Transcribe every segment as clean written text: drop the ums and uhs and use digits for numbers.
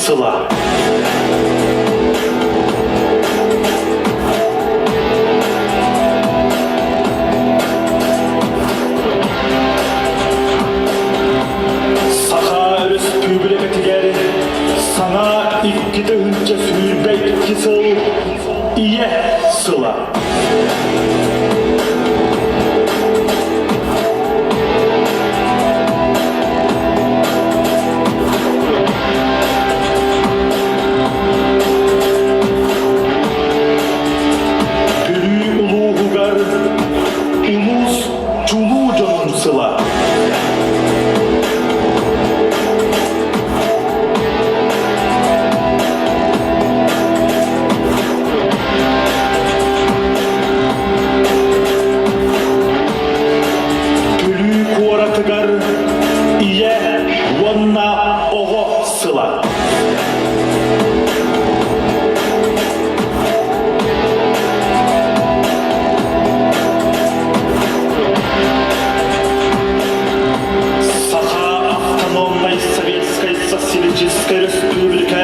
сыла. Саха республика тигер, сана икки дönce sürбек кисыл, ие сыла. Сыла. Түлі қуаратығар ие онна оғы сыла. Социалистическая республика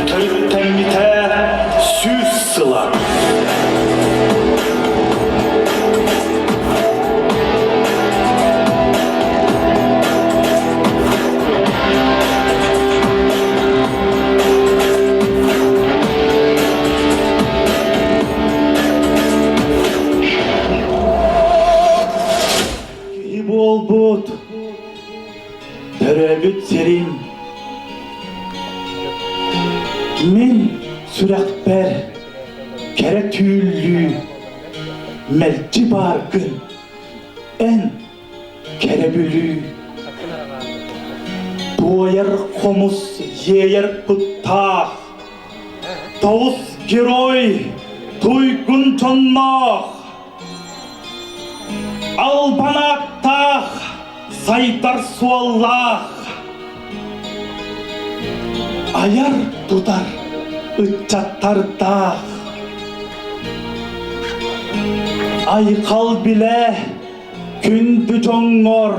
төрттен сүз сыла. Ки болбут төрөбүт серин мен сүрәкпәр кәрі түйілі мәлчі бар күн ән кәрі бүлі туайыр қомыс ейер құттақ тауыз герой туйгүн чоннақ албанақтақ сайдар суаллақ аяр тутар ытчаттарда айқал биле күнді жоңор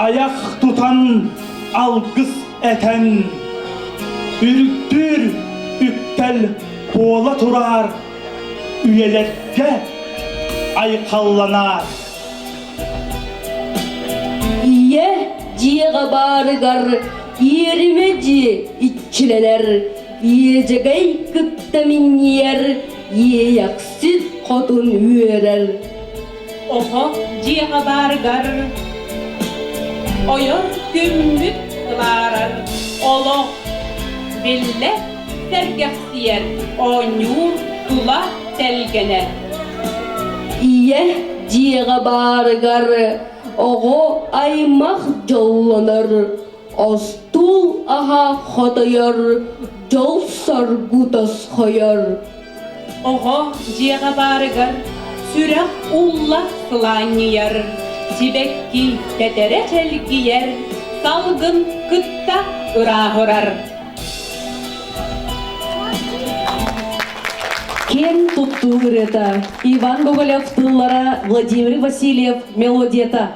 аяқ тутан алгыс этен үріктір үктел бола турар үйелерге айқалланар ие жиеға барыгар Иеремеди итчилелер, иежегей кыптаминьер, иеяксид хотун үйерер. Охо жиеға баргар, ойор күмбүт кыларар, оло билле сергексиер, онюр тула телгенер. Ие жиеға баргар, ого аймақ жолланар. Остул аха хотойор, жол саргутас хойор. Ого жиеға баргар, сүрәк улла сыланияр, сибекки тетере челгиер, салгын кытта ырағырар. Кен тутту ырета, Иван Гоголев тыллара, Владимир Васильев мелодиета.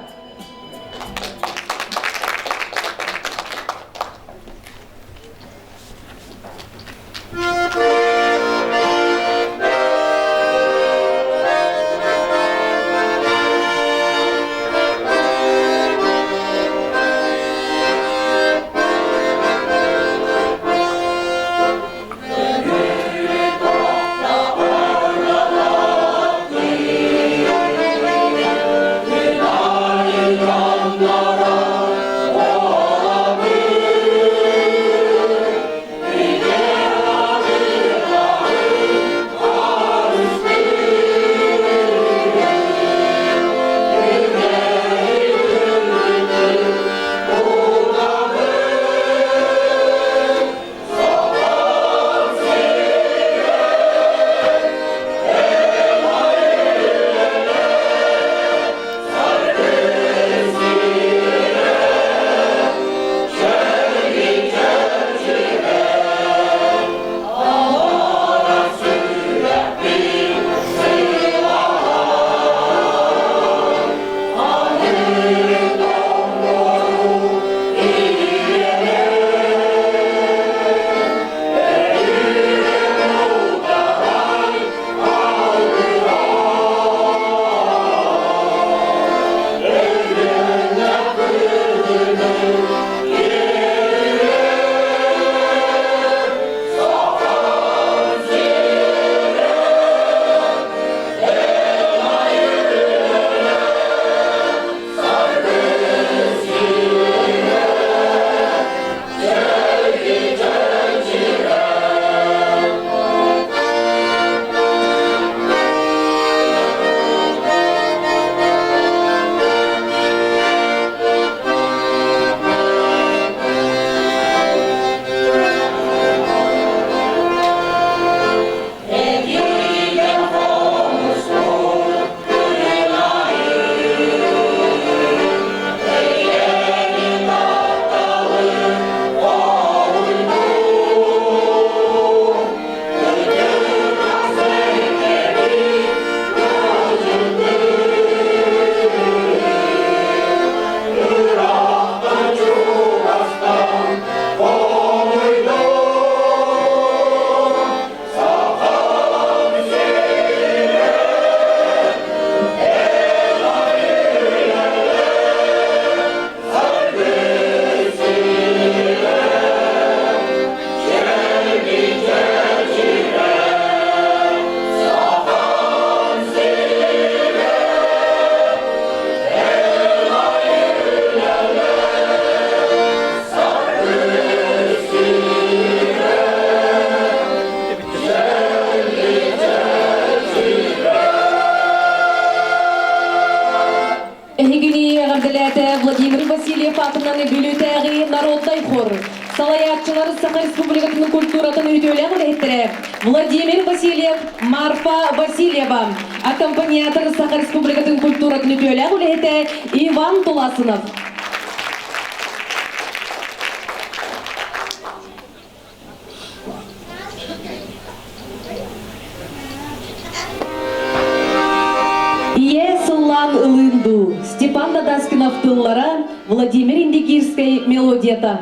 Эхигини Гарделяте Владимир Васильев атынан бүлүтәги народный хор. Салаятчылар Саха Республикасының культуратын үтөлә гылеттире. Владимир Васильев, Марфа Васильева. Аккомпаниатор Саха Республикасының культуратын үтөлә гылетте Иван Туласынов. Сыллан ылынду Степан Надаскинов тыллара Владимир Индигирской мелодията.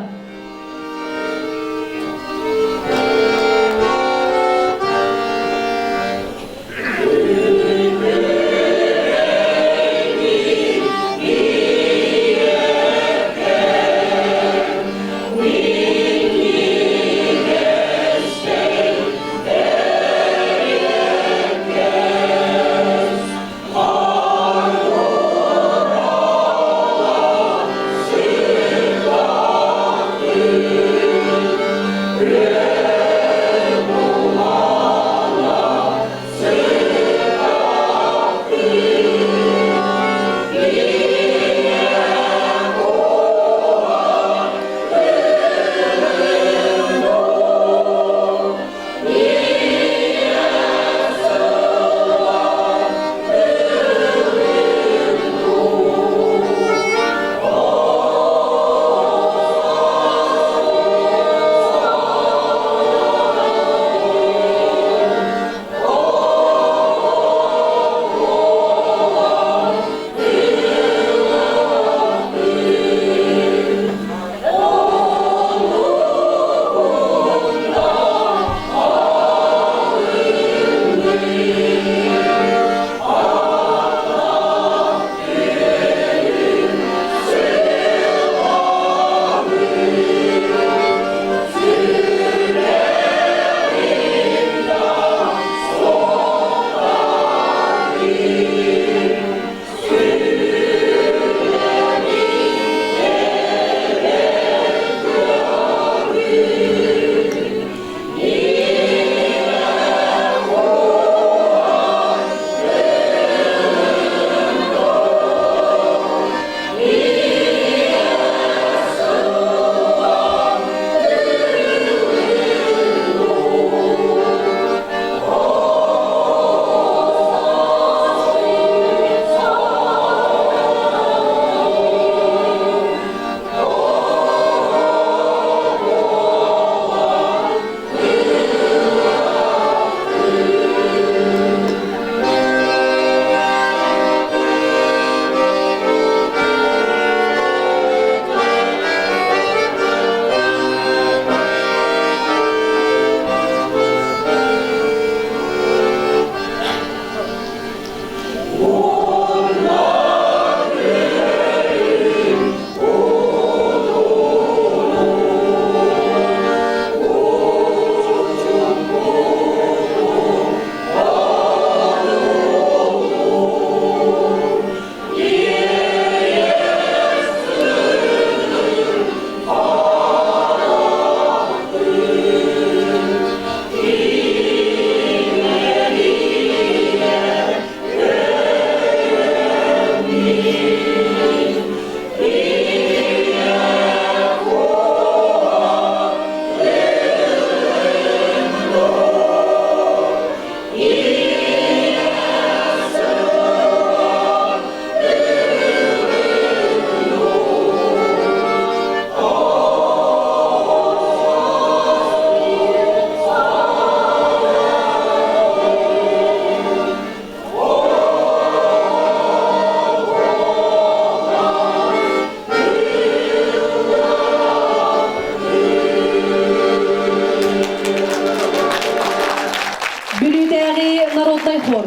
народный хор.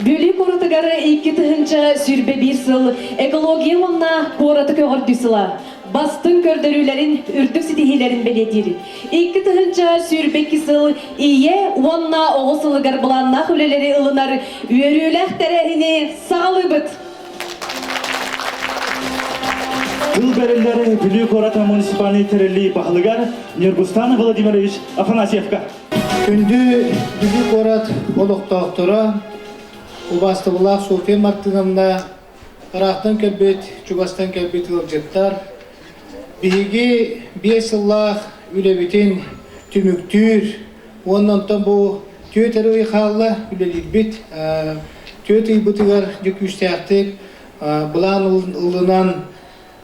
Бөлі қорытығары 2-тігінші сүрбе бір сыл экология онна қораты көгірдісіла. Бастың көрдірулерін, үрдік сетихилерін беледір. 2-тігінші сүрбе 2 сыл ие онна оғысылығар бұланна хүлелері ылынар өріләқ тәрәхіне сағалы бұд. Тыл бәрілдері Бүлі Қората муниципальный тірілі бағылығар Нергустан Владимирович Афанасьевка. Күнді Бүлі Қорат олықтақтыра Убастыбылақ София Мартыновна, Арақтан кәлбет, Чугастан кәлбет ылжыттар. Биһиги 5 ыллах үлебитин түмүктүр. Оннан бу төтөрү ихалла үлелибит. Төтөй бутыгар жүкүстәктеп, булан ылынан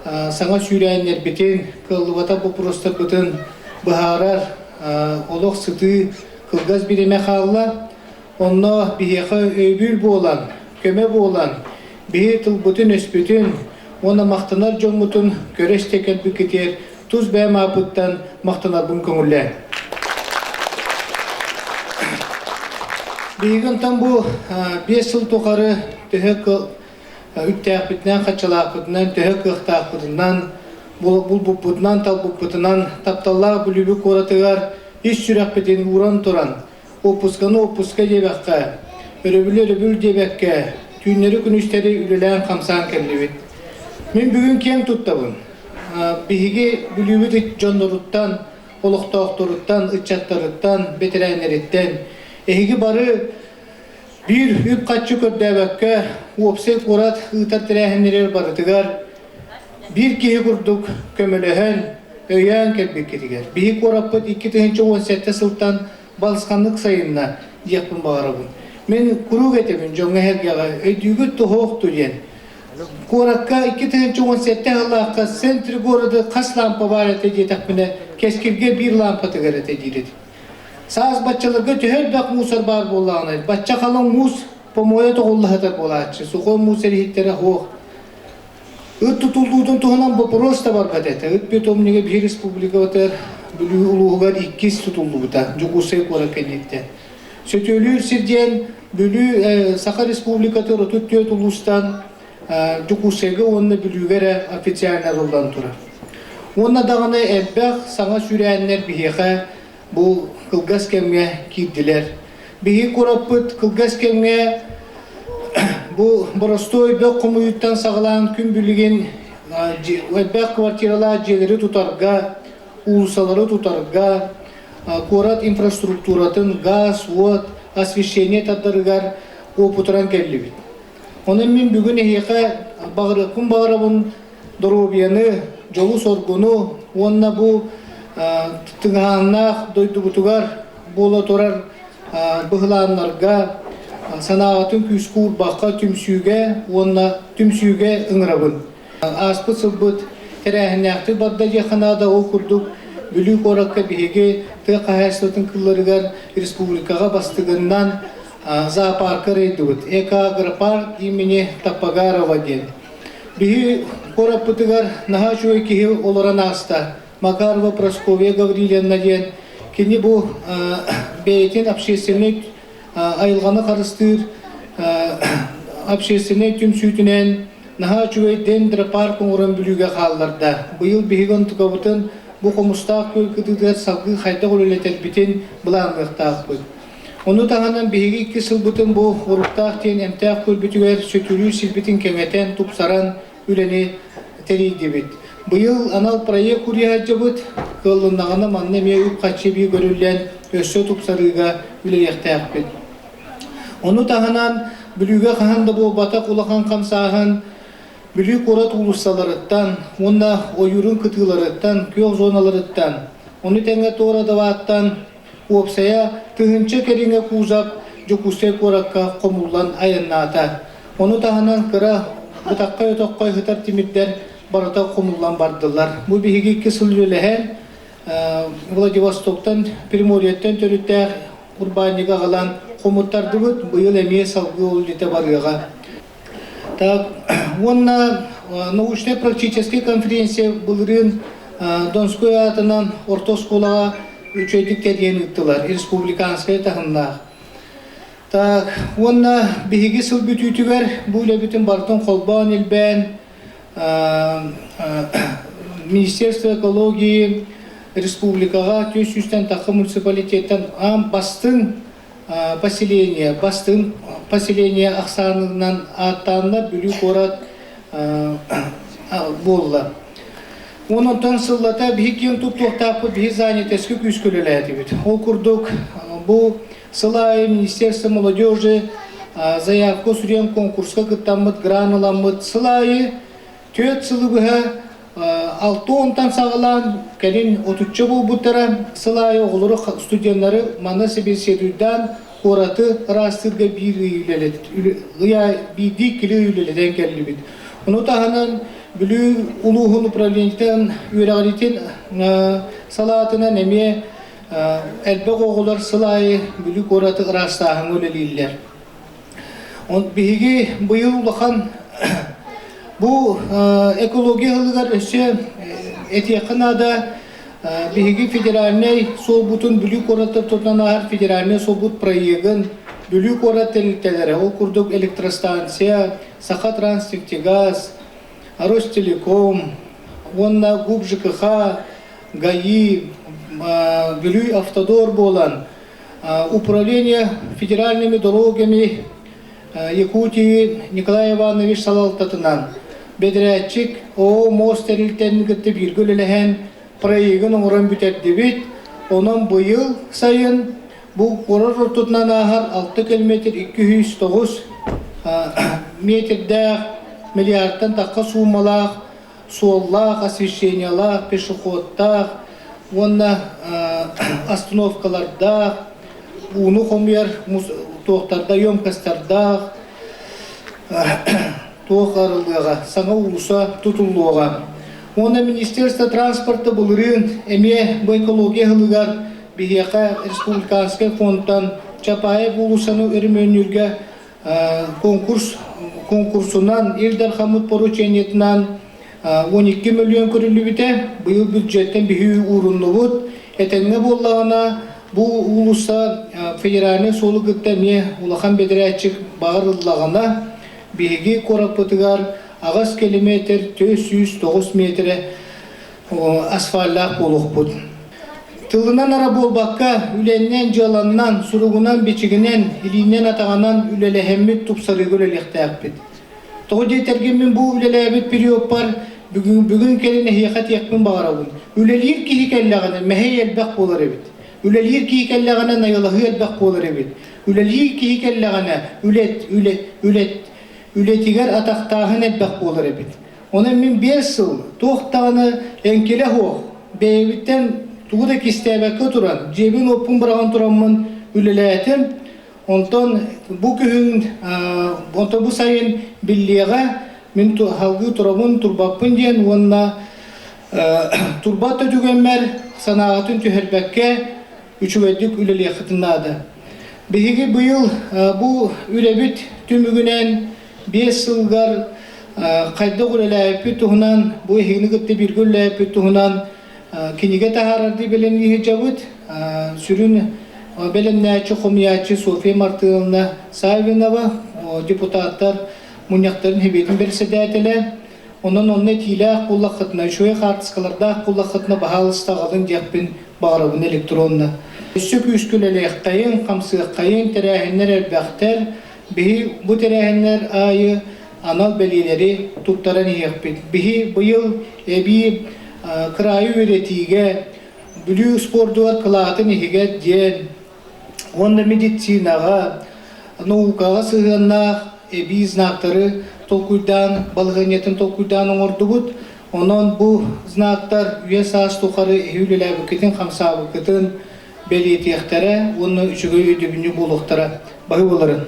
саңа сүрәннер битин, кыллыбата бу просто бутын бахарар, олох сыты кылгаз биреме халла. Онно биһиха өйбүл болан, көмө болан, биһи тылбытын өспүтүн, оны мақтанар жоңмутун көрөстө келби кетер, туз бәм апыттан мақтанар бун көңүлле. Биһигин там бу 5 жыл токары төһөк үттәпитнән хачалапытнан төһөк ыхтапытнан бул талбупытынан тапталла бүлүбү коратыгар иш сүрәппетен уран туран. Опусканы опуска дебәккә, өрөбүл дебәккә, түйнәре күнүстәре үлелән камсан кәллебит. Мен бүгүн кең туттабын. Биһиге бүлүбүт жонноруттан, олуктокторуттан, ычаттарыттан, бетерәннәреттән, эһиге бары бир үп катчы көрдәбәккә, опсай курат ытар тирәһеннәр барытыгар, бир киһи курдук көмөлөһөн, өйән кәлбеккетигәр. Биһи кораппыт 2017 сылтан балысқанлық сайынна дияқпын бағарабын. Мен күру кетемін жоңа әргеға өйдүйгі тұхоқ түрен. Қораққа 2017 ғалаққа центр города қас лампа бар әте детақпіне кескерге бір лампа тігер әте дейреді. Саз батчаларға төхер бәк мусар бар болағын. Батча қалың мус помоя тоғыллағатар болағатшы. Суқой мусар еттері хоқ. Үт тұтылдудың тұғынан вопрос да бар бәдеті. Үт бет омнеге бір республика батыр. Бүлүү улуугар 2 тутулду бута, жугусай кора кенетте. Сөтөлүү сирден бүлүү Саха Республикаты ротуттөт улустан жугусайга онна бүлүүгер официально ролдан тура. Онна даганы элбек саңа сүрәннер биһиха бу кылгас кемге кирдилер. Биһи кораппыт кылгас кемге бу боростой бек комуюттан сагалан күн бүлүген элбек квартиралар жерлери тутарга улусалары тутарга, корат инфраструктуратын, газ, вод, освещение тадырыгар опутыран келлибит. Онын мен бүгін эхеқа күн бағырабын дорубияны, жолу соргуну, онна бу тыңғаннақ дойду бутугар бола турар бұғыланларға, санағатын күскур баққа түмсүйге, онна түмсүйге ыңырабын. Аспы сылбыт, тәрәхінәқті бадда жеханада ол күрдік бүлік ораққа бігі тұға қағайсылатын күллерігер республикаға бастығынан зоопаркы рейдуыт. Эко-агропарк имени Тапагарова ден. Бігі қорап бұтығар наға жуы кеге оларан аста. Макарова Прасковия Гаврилевна ден. Кені бұл бәйтен общественный айылғаны қарыстыр, общественный түмсүйтінен наға жуы дендропаркын орын бүліге қалыларда. Бұйыл бігін тұқабытын бұл қомыстақ көлкідігер салғы қайта қолелетер бітен бұлаңғықтақ бұд. Оны тағанан бігі 2 сыл бұтын бұл ұрықтақ тен әмтақ көлбітігер сөтілі сілбітін кеметен тұпсаран үлені тәрейді бет. Бұйыл анал проект күрияджы бұд, қылынағына манны ме үп қатшы бей көрілен өссө тұпсарыға үлелектәқ бет. Оны тағанан бүліге қағанды бұл батақ ұлақан қамсағын бүлі қорат ұлысталарыттан, онна ойырын күтіларыттан, көк зоналарыттан, оны тәңе торадаваттан, опсая тығынчы кереңе қузап, жүкустай қоракка қомулан айынната. Оны тағанан қыра бұтаққа өтаққай ғытар темірдер барата қомулан бардылар. Бұл бігі 2 сыл өліғен Владивостоктан, Приморьеттен төріттәқ Урбаниға қалан қомыттарды бұд, бұйыл әмей салғы ол жете барыға. Так, онна научно-практический конференция былырын Донской атынан орто школаға үчөйдік тәрген ұттылар, республиканская тағыннақ. Так, онна бігі сыл бүтүйтігер бұйлы бүтін бартын қолбан елбән, Министерство экологии республикаға 300-тен тақы муниципалитеттен бастың поселение ақсанынан аттанына бүлі қорат болла. Онын сыллата бігі тұқтақпы бігі занятескі күскөлелі әді бет. Ол күрдік бұл сылай Министерство молодежи заявка сүрен конкурска кыттаммыт граналаммыт сылайы төт сылыбыха 6 онтан сағылан кәрін 30 болбуттара сылайы оғылыры студенттары мана себеседуйдан кораты растырға bir кілі үйлеледен кәлі бит. Оны тағынан бүлі улуғын управлениятен үйрағалитен салатына неме әлбәқ оғылар сылайы бүлі кораты растағын өлелейлер. Бігі бұйыл ұлақан bu ekoloji hılgar öse etiyakınada bihi federalne sobutun büyük oratı toplanan federalne sobut proyeğin büyük oratı elitelere o kurduk elektrostansiya, Sakha Transneftegaz, Rostelekom, onna GUB-ЖКХ, ГАИ, büyük автодор bolan управление федеральными дорогами Якутии Николай Иванович Салалтатынан Бедрячик о мост элитенигетте биргөл элеген проегин оңорон бүтерди бит. Онон быйыл сайын бу корор ротутунан ахар 6 км 209 метрде миллиардтан такка сумалах, суоллах, освещениялах, пешеходтах, онна остановкаларда, уну хомер тоқтарда, емкастарда, тоқарылыға, саңа улуса тұтылуға. Оны Министерство транспорта бұлырын әме бұл экология ғылығар бігеқа республиканскай фондтан Чапаев улусаны өріменерге конкурсунан Илдар Хамут поручениетінан 12 миллион көрілі біте бұйыл бюджеттен бігі урынны бұд. Әтенге болағына бұл улуса федеральный солы күтті не улахан бедірәтчік бағырылағына бігі қорапытығар ағыз километр 409 метрі асфальлақ болуқ бұд. Тылынан ара болбаққа үленнен жаланнан, сұруғынан бечігінен, илинен атағанан үлелі тұпсары көлеліқті әппет. Тоғы детергенмен бұл үлелі әбет период бар, бүгін келіне хияқат яқпен бағарауын. Үлелер кейі кәлләғаны мәхей әлбәқ болар әбет. Үлелер кейі кәлләғаны найылығы әлбәқ болар әбет. Үлелер кейі кәлләғаны үлетігер атақтағын әлбәқ болар әбет. Оның мен 5 жыл тоқтағаны әнкелі хоқ, бәйбіттен туғыда кестәбәкі тұран, жебін опын біраған тұранмын үлеләтім. Онтан бұл күйін, онтан бұл сайын біллеға мен халғы тұрамын тұрбаппын ден, онына тұрбат өтігенмәр санағатын түйербәкке үшівәдік үлеле қытынады. Бігігі бұйыл бұл үлебіт түмігінен 5 жылғар қайдық үлелі әпі тұғынан, бұл егіні күтті біргүлі әпі тұғынан кенеге тағарарды белемге жабыт, сүрін белемнәчі қомиячы София Мартыновна Савинова, депутаттар мұнияқтарын хебетін берседі әтілі. Онын онны тиләқ құллақытына, шөй қартысқаларда құллақытына бағалыстағылын дияқпен бағарабын электронны. Үсік үскілелек қайын, қамсық қайын тәрәхінлер әлбәқтер, бұ тәрәхінлер айы анал бәлелері тұттаран еқпет. Бұйыл әбі крайы өретиге, бүлі спордуар қылағатын егет ден, онда медицинаға, наукаға сығаннақ, әбі знақтары толкуйдан, балғанетін толкуйдан оңырды бұд. Онан бұл знақтар үйес ас тоқары әйілі әбікетін, қамса әбікетін бәлетияқтары, оны үшігі өйдебіні болуқтары. Бағы боларын.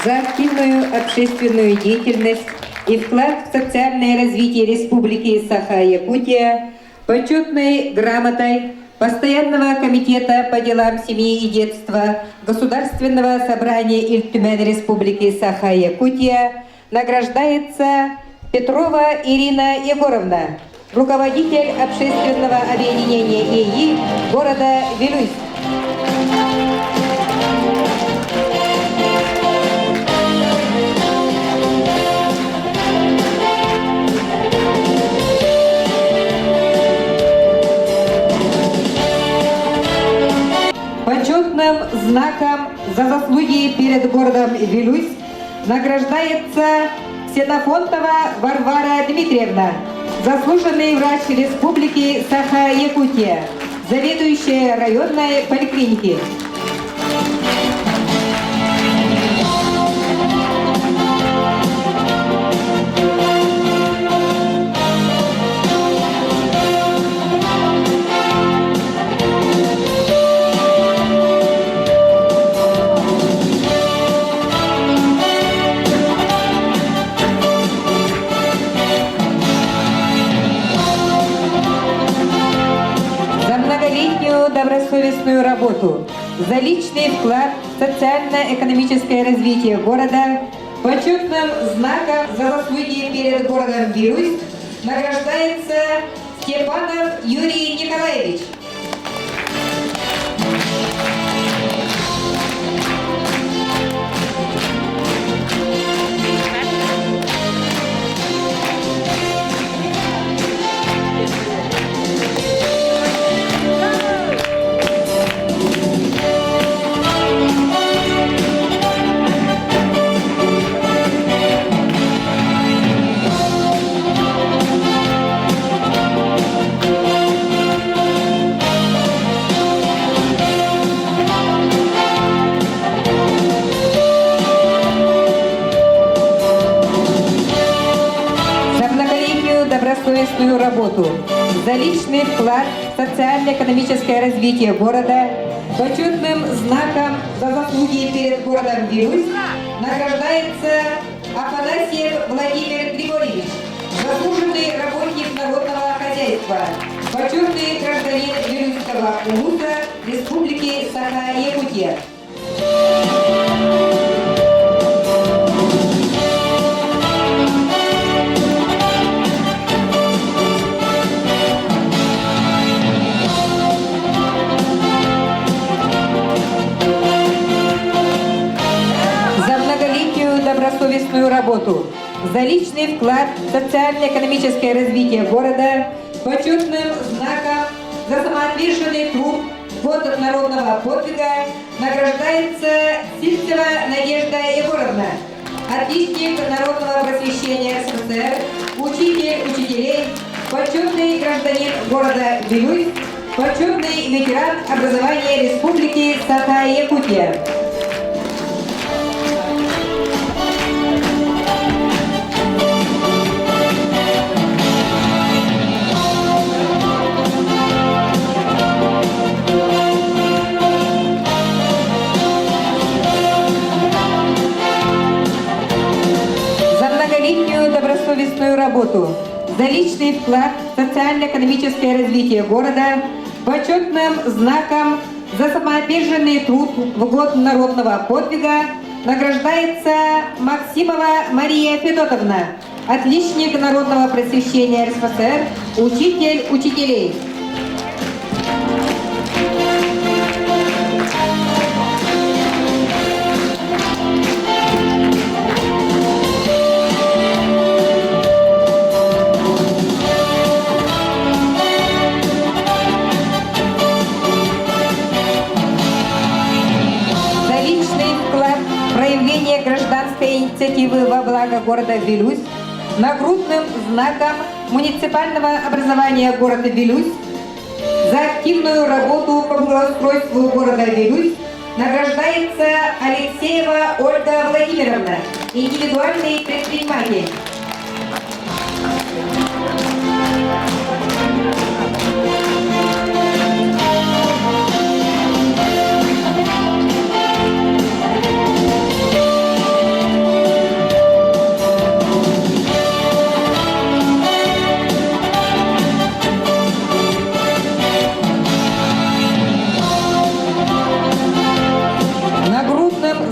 За активную общественную деятельность и вклад в социальное развитие Республики Саха-Якутия почетной грамотой Постоянного комитета по делам семьи и детства Государственного собрания Иль-Тюмень Республики Саха-Якутия награждается Петрова Ирина Егоровна, руководитель общественного объединения ИИ города Вилюйск. Почетным знаком за заслуги перед городом Вилюйск награждается Ксенофонтова Варвара Дмитриевна, заслуженный врач Республики Саха-Якутия, заведующая районной поликлиники. добросовестную работу, за личный вклад в социально-экономическое развитие города, почетным знаком за заслуги перед городом Вилюйск награждается Степанов Юрий Николаевич. Добросовестную работу, за личный вклад в социально-экономическое развитие города, почетным знаком за заслуги перед городом Вилюйск награждается Афанасьев Владимир Григорьевич, заслуженный работник народного хозяйства, почетный гражданин Вилюйского улуса Республики Саха-Якутия. Добросовестную работу, за личный вклад в социально-экономическое развитие города, почетным знаком за самоотверженный труд в год народного подвига награждается Сильцева Надежда Егоровна, отличник народного просвещения СССР, учитель учителей, почетный гражданин города Вилюйск, почетный ветеран образования Республики Саха-Якутия. Добросовестную работу, за личный вклад в социально-экономическое развитие города, почетным знаком за самоотверженный труд в год народного подвига награждается Максимова Мария Федотовна, отличник народного просвещения РСФСР, учитель учителей. Гражданской инициативы во благо города Вилюйск нагрудным знаком муниципального образования города Вилюйск за активную работу по благоустройству города Вилюйск награждается Алексеева Ольга Владимировна, индивидуальный предприниматель.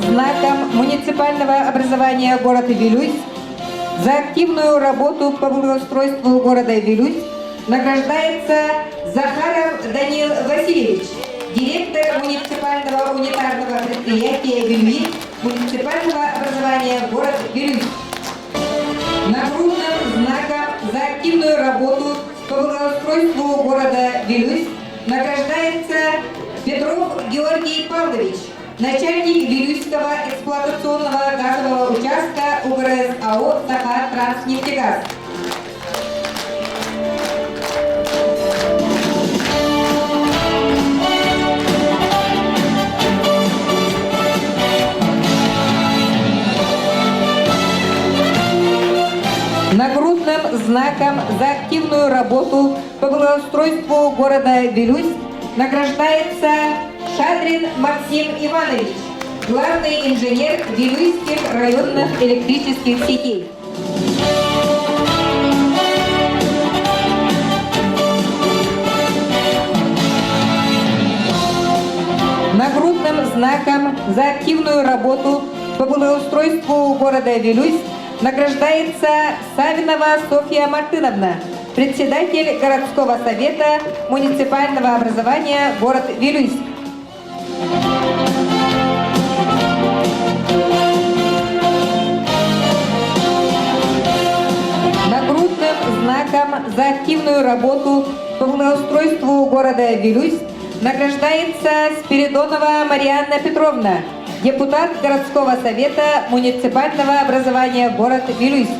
Знаком муниципального образования города Вилюйск за активную работу по благоустройству города Вилюйск награждается Захаров Данил Васильевич, директор муниципального унитарного предприятия «Вильвит» муниципального образования город Вилюйск. Нагрудным знаком за активную работу по благоустройству города Вилюйск награждается Петров Георгий Павлович, начальник Вилюйского эксплуатационного газового участка УГРС АО «Саха-Транснефтегаз». Нагрудным знаком за активную работу по благоустройству города Вилюйск награждается Шадрин Максим Иванович, главный инженер Вилюйских районных электрических сетей. знаком за активную работу по благоустройству города Вилюйск награждается Савинова Софья Мартыновна, председатель городского совета муниципального образования город Вилюйск. Нагрудным знаком за активную работу по благоустройству города Вилюйск награждается Спиридонова Марьяна Петровна, депутат городского совета муниципального образования город Вилюйск.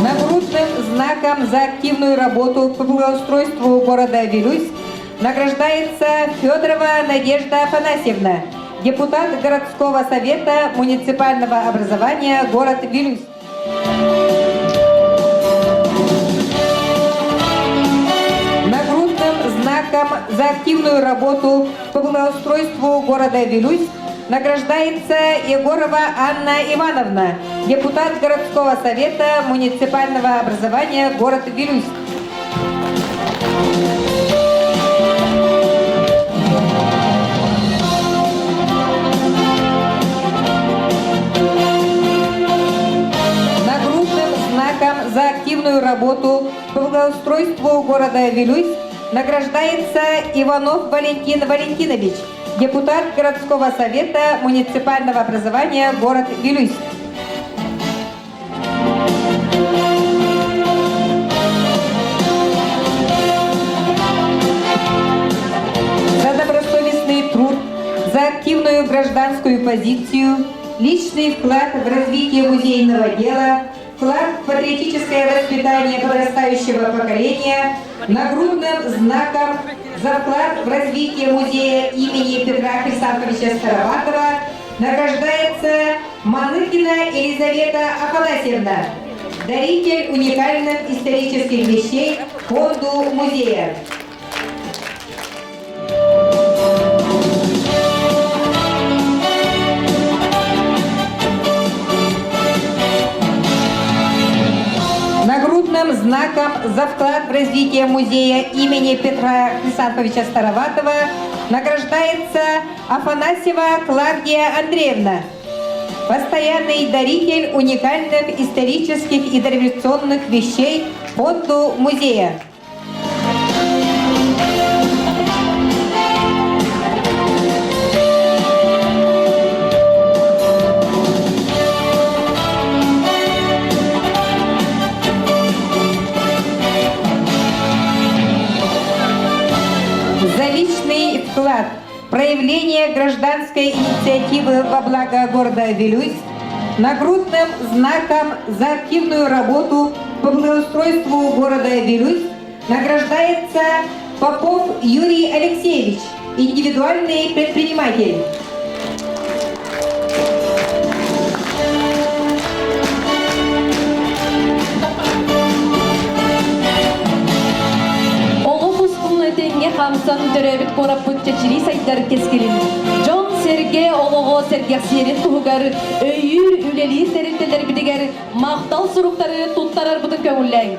Нагрудным знаком за активную работу по благоустройству города Вилюйск награждается Федорова Надежда Афанасьевна, депутат городского совета муниципального образования город Вилюйск. Нагрудным знаком за активную работу по благоустройству города Вилюйск награждается Егорова Анна Ивановна, депутат городского совета муниципального образования город Вилюйск. За активную работу по благоустройству города Вилюйск награждается Иванов Валентин Валентинович, депутат городского совета муниципального образования город Вилюйск. За добросовестный труд, за активную гражданскую позицию, личный вклад в развитие музейного дела, вклад в патриотическое воспитание подрастающего поколения, нагрудным знаком за вклад в развитие музея имени Петра Хрисанфовича Староватова награждается Маныкина Елизавета Афанасьевна, даритель уникальных исторических вещей фонду музея. Нагрудным знаком за вклад в развитие музея имени Петра Хрисанфовича Староватова награждается Афанасьева Клавдия Андреевна, постоянный даритель уникальных исторических и дореволюционных вещей фонду музея. За личный вклад, проявление гражданской инициативы во благо города Вилюйск, нагрудным знаком за активную работу по благоустройству города Вилюйск награждается Попов Юрий Алексеевич, индивидуальный предприниматель. Хамсан төрөбүт кораппыт чечири сайдар кескилин. Жон Серге олого сергерсиерин тугар өйүр үлели серинтелер бидигер мактал суруктары туттарар бутун көңүлләң.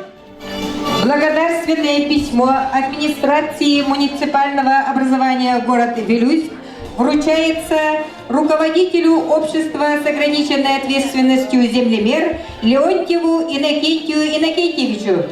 Благодарственное письмо администрации муниципального образования город Вилюйск вручается руководителю общества с ограниченной ответственностью землемер Леонтьеву Иннокентию Иннокентьевичу.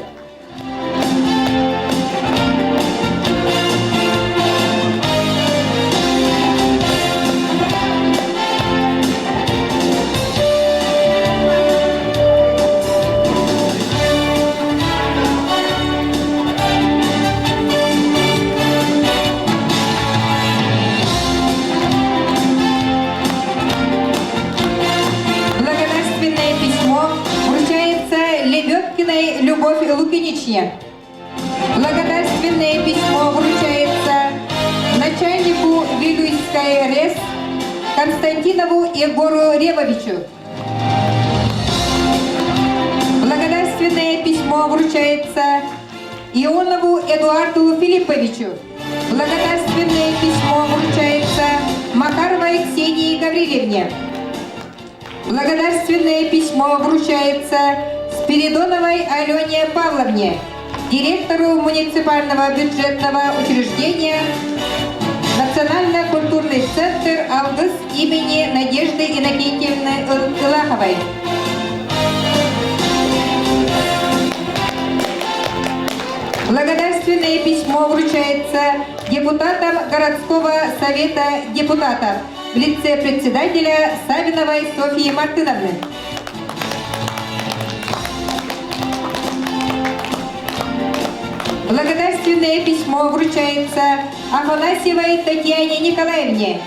Любовь Лукиничне. Благодарственное письмо вручается начальнику Вилюйской РЭС Константинову Егору Ревовичу. Благодарственное письмо вручается Ионову Эдуарду Филипповичу. Благодарственное письмо вручается Макаровой Ксении Гаврилевне. Благодарственное письмо вручается Спиридоновой Алене Павловне, директору муниципального бюджетного учреждения Национально-культурный центр «Алгыс» имени Надежды Иннокентьевны Илаховой. Благодарственное письмо вручается депутатам городского совета депутатов в лице председателя Савиновой Софьи Мартыновны. Благодарственное письмо вручается Афанасьевой Татьяне Николаевне,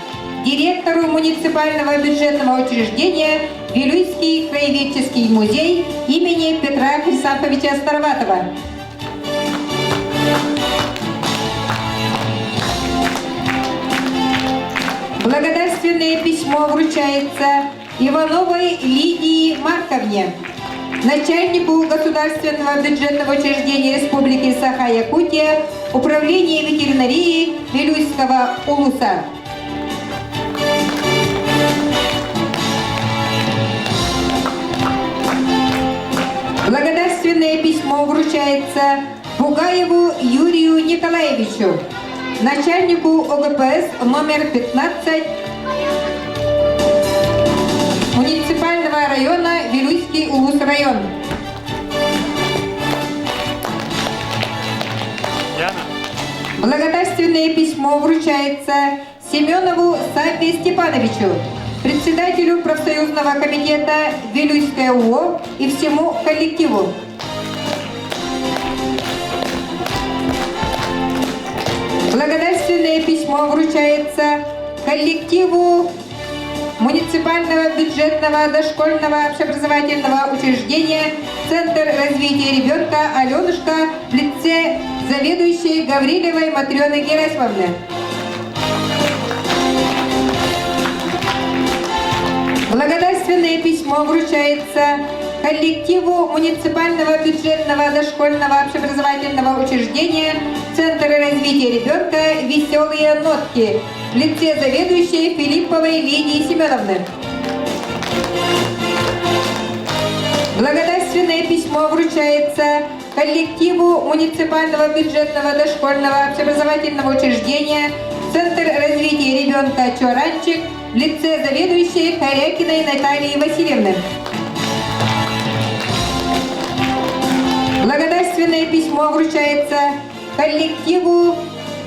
директору муниципального бюджетного учреждения Вилюйский краеведческий музей имени Петра Хрисантовича Староватова. Благодарственное письмо вручается Ивановой Лидии Марковне, начальнику Государственного бюджетного учреждения Республики Саха-Якутия, Управления ветеринарии Вилюйского улуса. Благодарственное письмо вручается Бугаеву Юрию Николаевичу, начальнику ОГПС номер 15 муниципального района Вилюйский улус-район. Благодарственное письмо вручается Семенову Сафе Степановичу, председателю профсоюзного комитета Вилюйское УО и всему коллективу. Благодарственное письмо вручается коллективу муниципального бюджетного дошкольного общеобразовательного учреждения Центр развития ребенка «Аленушка» в лице заведующей Гаврилевой Матрёны Герасимовны. Благодарственное письмо вручается коллективу муниципального бюджетного дошкольного общеобразовательного учреждения Центр развития ребенка «Веселые нотки» в лице заведующей Филипповой Лидии Семеновны. Благодарственное письмо вручается коллективу муниципального бюджетного дошкольного общеобразовательного учреждения Центр развития ребенка «Чоранчик» в лице заведующей Корякиной Натальи Васильевны. Благодарственное письмо вручается коллективу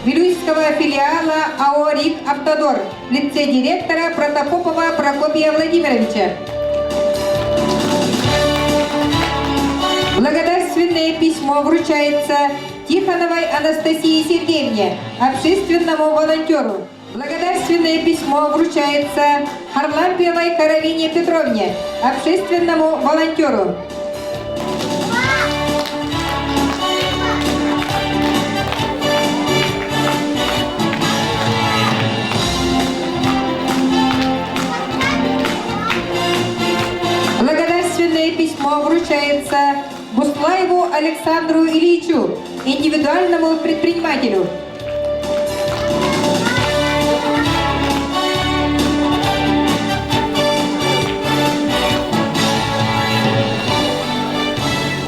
Вилюйского филиала АО «РИК Автодор» в лице директора Протопопова Прокопия Владимировича. Благодарственное письмо вручается Тихоновой Анастасии Сергеевне, общественному волонтеру. Благодарственное письмо вручается Харлампиевой Каролине Петровне, общественному волонтеру. Благодарственное письмо вручается Буслаеву Александру Ильичу, индивидуальному предпринимателю.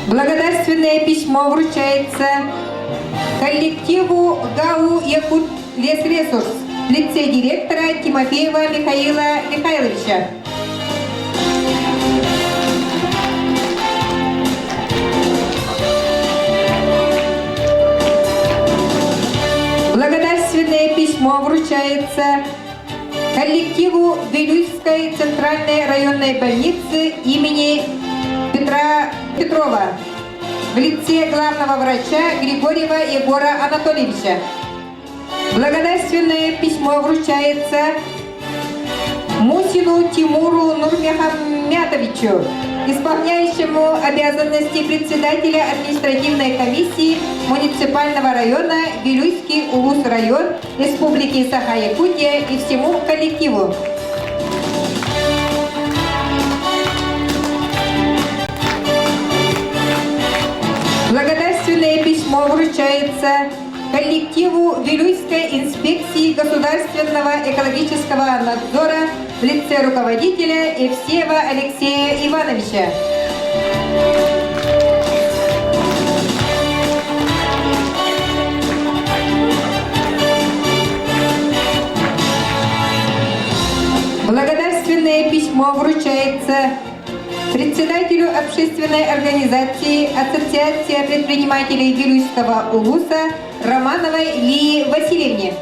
Благодарственное письмо вручается коллективу ГАУ «Якут Лесресурс» в лице директора Тимофеева Михаила Михайловича. Благодарственное письмо вручается коллективу Вилюйской центральной районной больницы имени Петра Петрова в лице главного врача Григорьева Егора Анатольевича. Благодарственное письмо вручается Мусину Тимуру Нурмехамятовичу, исполняющему обязанности председателя административной комиссии муниципального района Вилюйский улус-район Республики Саха-Якутия и всему коллективу. Благодарственное письмо вручается коллективу Вилюйской инспекции государственного экологического надзора в лице руководителя Евсеева Алексея Ивановича. Благодарственное письмо вручается председателю общественной организации Ассоциация предпринимателей Вилюйского улуса Романовой Лии Васильевне.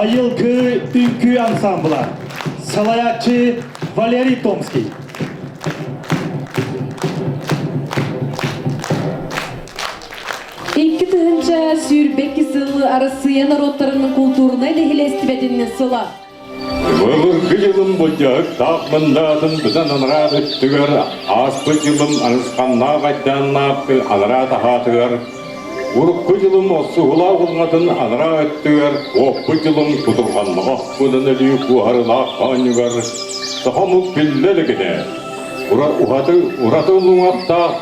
Айылкы үңкү ансамблы. Салаякчы Валерий Томский. Икки тыгынча сүйрбекки сылы арысыя народтарының культурына лехилестибетинен сыла. Вылыркы жылым бұлжақ тақмындатын бұзан анырат үттігір, аспы жылым анысқанна қайданна анырат ағатығыр. Урыққы жылым осы ұла ұлғатын аныра өттігір, оқпы жылым құтылғанмаға бұдын әлі құғарыла қанығыр. Сақамық білділігіне, ұраты ұлыңақтақ,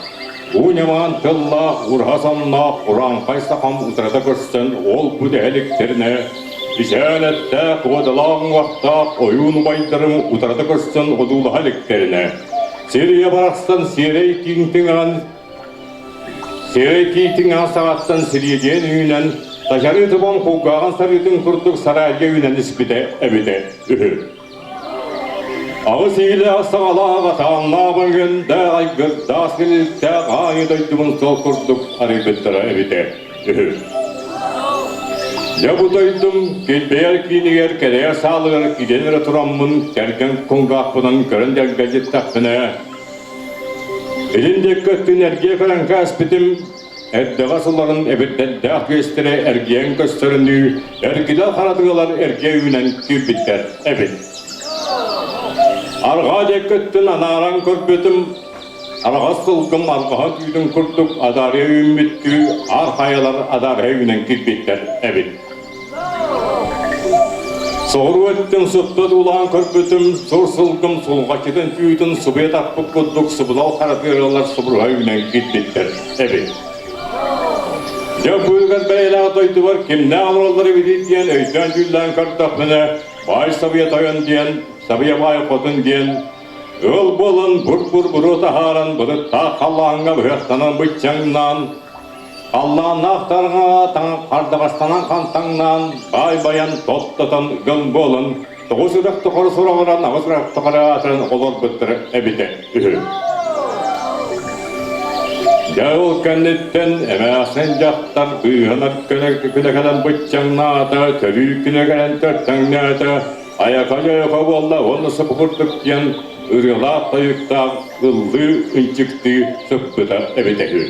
Уйнаман тыллақ, ұрғасамнақ, ұран қайсақам ұтырата көрсін ол бұды әліктеріне. Ишәләттә қуадылағын вақтақ, ойын байдырым ұтырата көрсін ұдулы әліктеріне. Серия барақстан серей кейтің сағаттан сиреген үйінен, тажары тұбан қуғаған сарытын күрдік сарайға үйінен іспіде әбіде үхі. Ağız ile sağlağa tanla bugün de aygır dasgillikte ayıdaydımın sol kurduk arıbıttıra evide. Ya bu daydım gelbeyer kiniger kereye sağlığır gidenir turamın terken kongakpının göründen gacet takpına. Elinde kötün ergiye falan kaspitim Erdeğasıların ebitten dağ göstere ergiyen gösterini ergide karadıgılar ergiye ünen kürbitler evet. Arga dekketten anaran körpötüm, arga sılgım arga tüydün kurtuk, adarya ümmitkü, arhayalar adarya ünen kirpikler, evet. Soğru ettim sıptı ulan körpötüm, sor sılgım solga keden tüydün, sıbıya takpık kudduk, sıbıdal karatırlar sıbırga ünen kirpikler, evet. Ya buyurgar beyla doydu var, kim ne amrolları bilir diyen, öyden gülden kartapını, bay sabıya dayan diyen, Sabıya bay kotun diyen, öl bolun bur taharan, buru ta kallağına bıhıqtanan bıçağından, Allah'ın aktarına kardağastanan kantangnan, bay bayan tottatan gön bolun, Toğuz ürek toqarı sorağıran, ağız ürek toqarı atırın olur büttürü ebite ühü. Ya ol kennetten emeğasen jaktar, büyüğüner künekelen bıçağına, törü künekelen törtengine, Ayaka valla onu sıpıkırdık diyen ırıla tayıkta ıllı ınçıktı sıppıda ebedehü.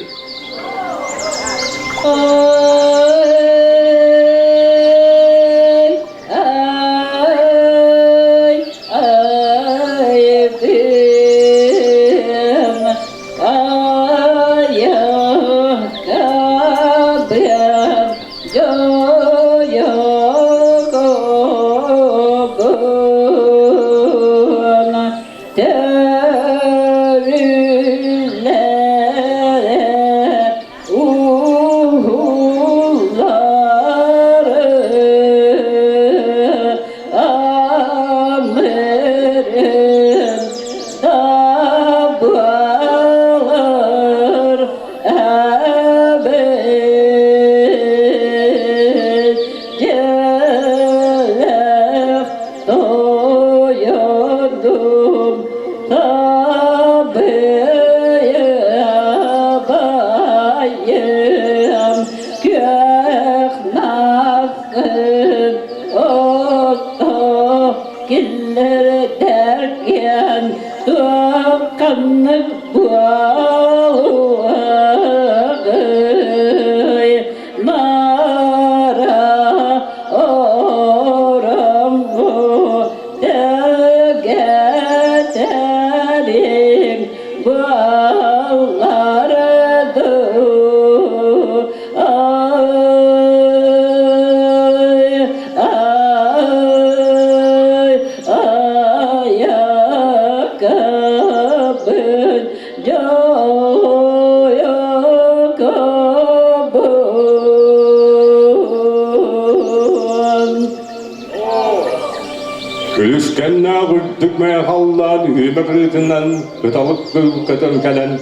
Kölüskenne vurdukmaya hallan, üymekriğinden kıtalık kötün kelen,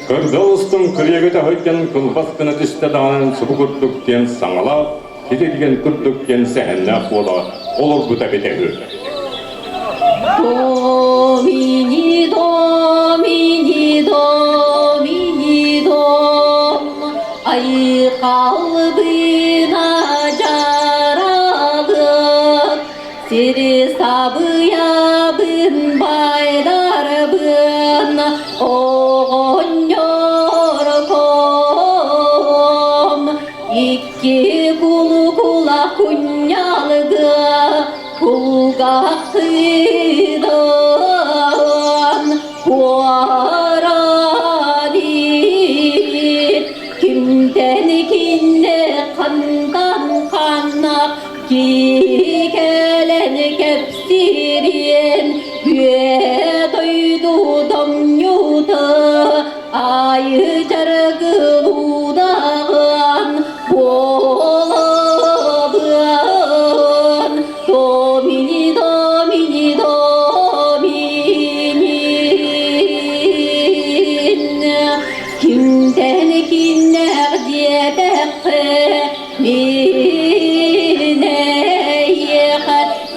kırdağıstın kıriyegete hoyken kılbaskını dişte dağının sıvı kurduk diyen sağala, kidilgen kurduk diyen sehenne ola, olur bu da bitehü. Domini, domini, domini, dom, ay kalbına caralı. oğun yorkom iki kulu kula kunyalıdı kulgaktıydan kuaradir kimden kinne kandan kanak ki gelen kepsirin güye doydu domyudu ayı cargı budağın bolabın domini domini dominin kimden kinler diyedekte mineyek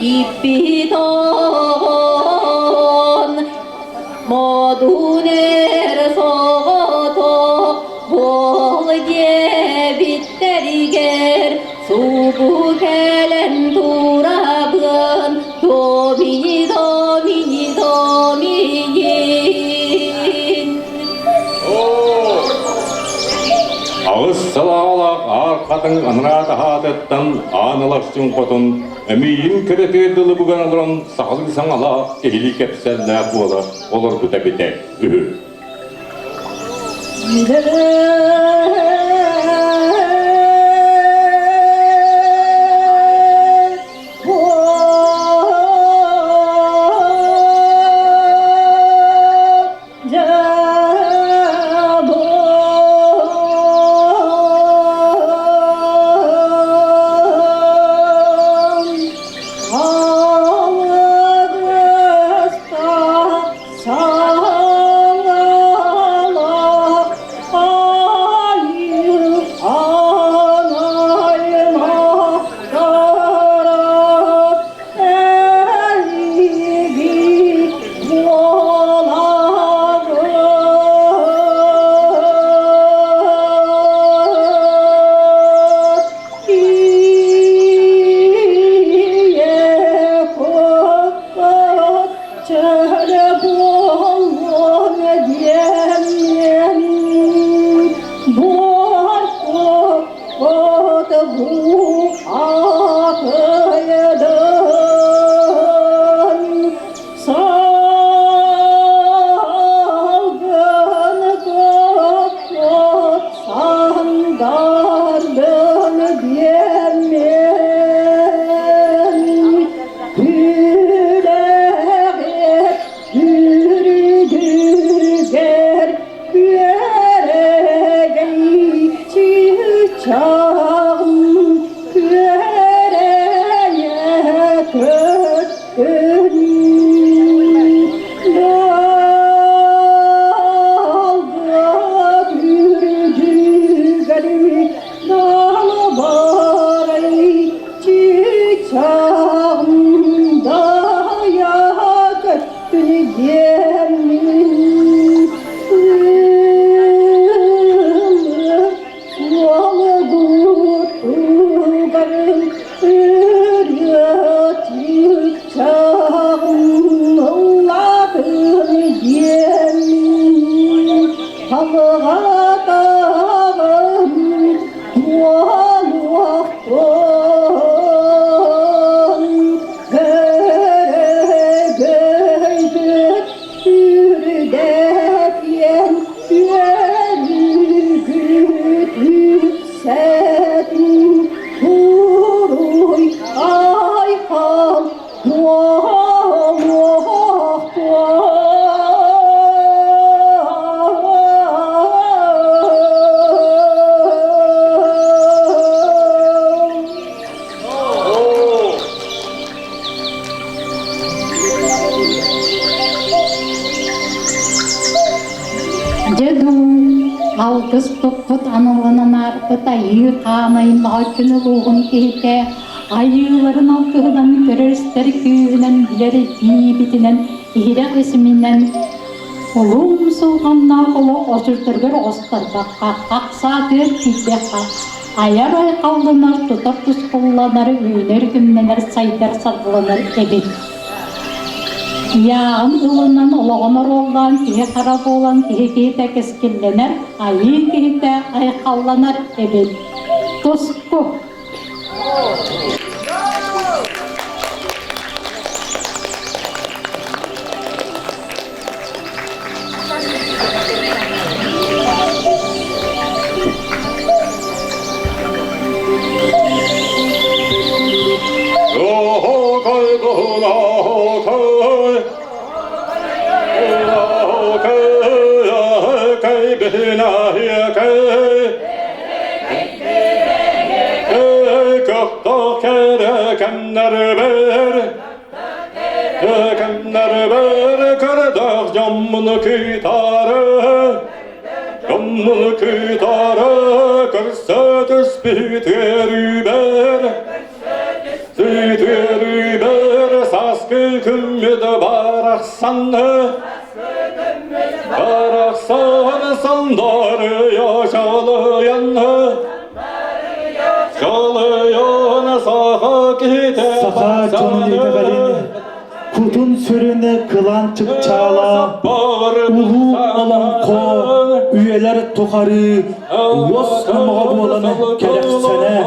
ipidon moduner soğutu bol diyebitteriger subu gelen turabın domini domini dominin Ağız salağalak arkadın anırada hadetten anılaştın kotun Emeğin kerete dılı bugan alıran sağlık sanala ehli kepselle kuala olur bu da biter. Alkız toput anılının arkıda yığ kanayın altını ruhun kehite ayıların altından görürüster köyünen bileri bibitinen ihrak isiminden olum soğanna olu osurturgur ostarba kaksa dör kibdeha ayar ay kaldınar tutar tuz kullanar üner gümlener saydar sarılanar ebit Яғын ылынан олағынар олған, тие қарап olan, тие кейті кескелленер, айы кейті айқалланар әбен. Тосқу. Jammını kütarı, kırsa düspütürüber, saskı kümmüdü baraksanı, baraksanı sandarı yaşalıyanı, şalıyanı saha gide Saha çonun iteberin, kutun sürüne kılançık çağla, ulu olan ko, üyeler tokarı, yos kamağı olanı gereksene,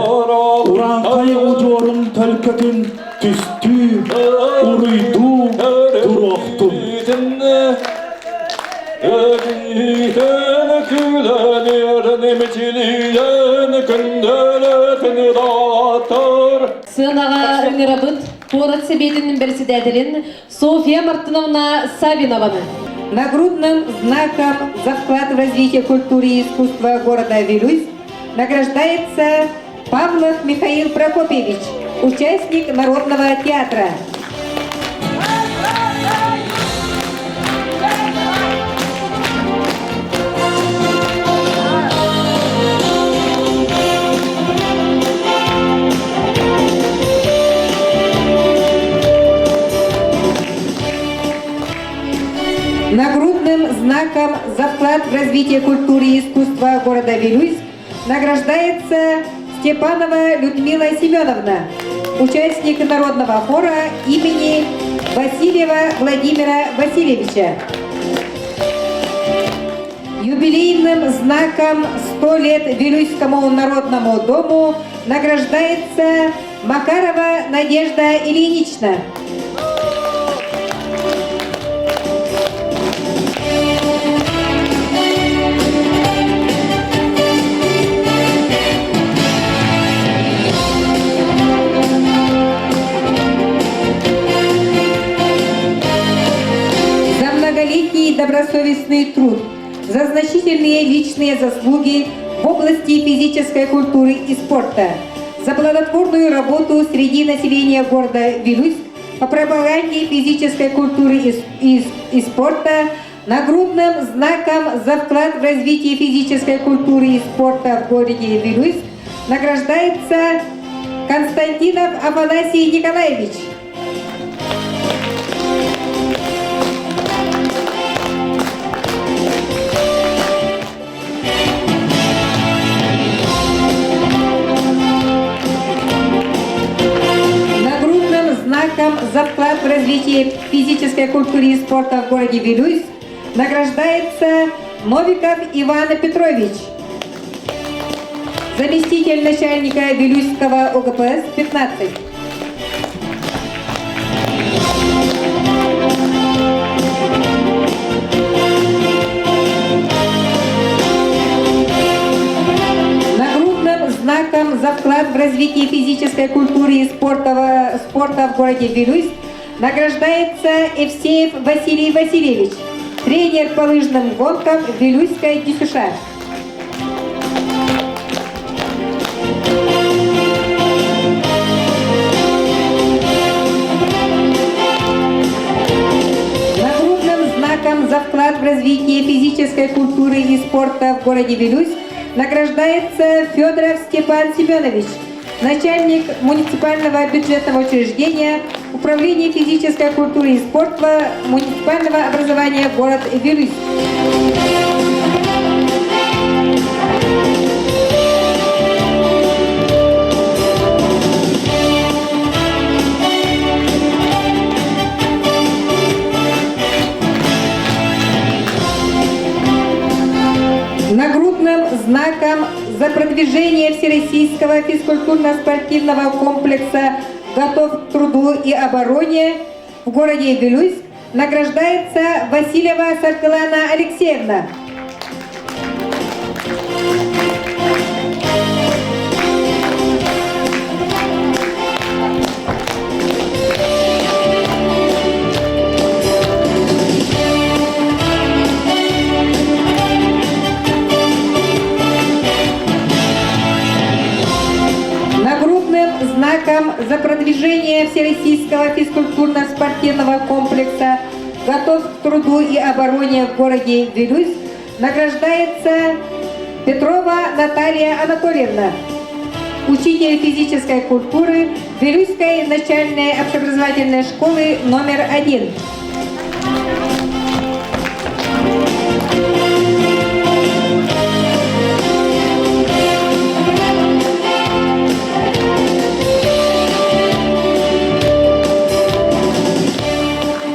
uran kayı ucorun tölkötün tüstü, uruydu, duroktun. Ögüten külenir nemçiliyen kündeletin dağıtır. Сынаға өңірабыт Пород Себетінің председателін Софья Мартыновна Савинованы. Нагрудным знаком за вклад в развитие культуры и искусства города Вилюйск награждается Павлов Михаил Прокопьевич, участник Народного театра. Нагрудным знаком за вклад в развитие культуры и искусства города Вилюйск награждается Степанова Людмила Семеновна, участник народного хора имени Васильева Владимира Васильевича. Юбилейным знаком 100 лет Вилюйскому народному дому награждается Макарова Надежда Ильинична. Добросовестный труд, за значительные личные заслуги в области физической культуры и спорта, за плодотворную работу среди населения города Вилюйск по пропаганде физической культуры и спорта, нагрудным знаком за вклад в развитие физической культуры и спорта в городе Вилюйск награждается Константинов Афанасий Николаевич. За вклад в развитие физической культуры и спорта в городе Вилюйск награждается Новиков Иван Петрович, заместитель начальника Вилюйского ОГПС 15. Знаком за вклад в развитие физической культуры и спорта в городе Вилюйск награждается Евсеев Василий Васильевич, тренер по лыжным гонкам Вилюйской ДЮСШ. Нагрудным знаком за вклад в развитие физической культуры и спорта в городе Вилюйск награждается Федоров Степан Семенович, начальник муниципального бюджетного учреждения Управления физической культуры и спорта муниципального образования город Вилюйск. знаком за продвижение Всероссийского физкультурно-спортивного комплекса «Готов к труду и обороне» в городе Вилюйск награждается Васильева Саркилана Алексеевна. Нагрудным знаком за продвижение Всероссийского физкультурно-спортивного комплекса «Готов к труду и обороне» в городе Вилюйск награждается Петрова Наталья Анатольевна, учитель физической культуры Вилюйской начальной общеобразовательной школы номер 1.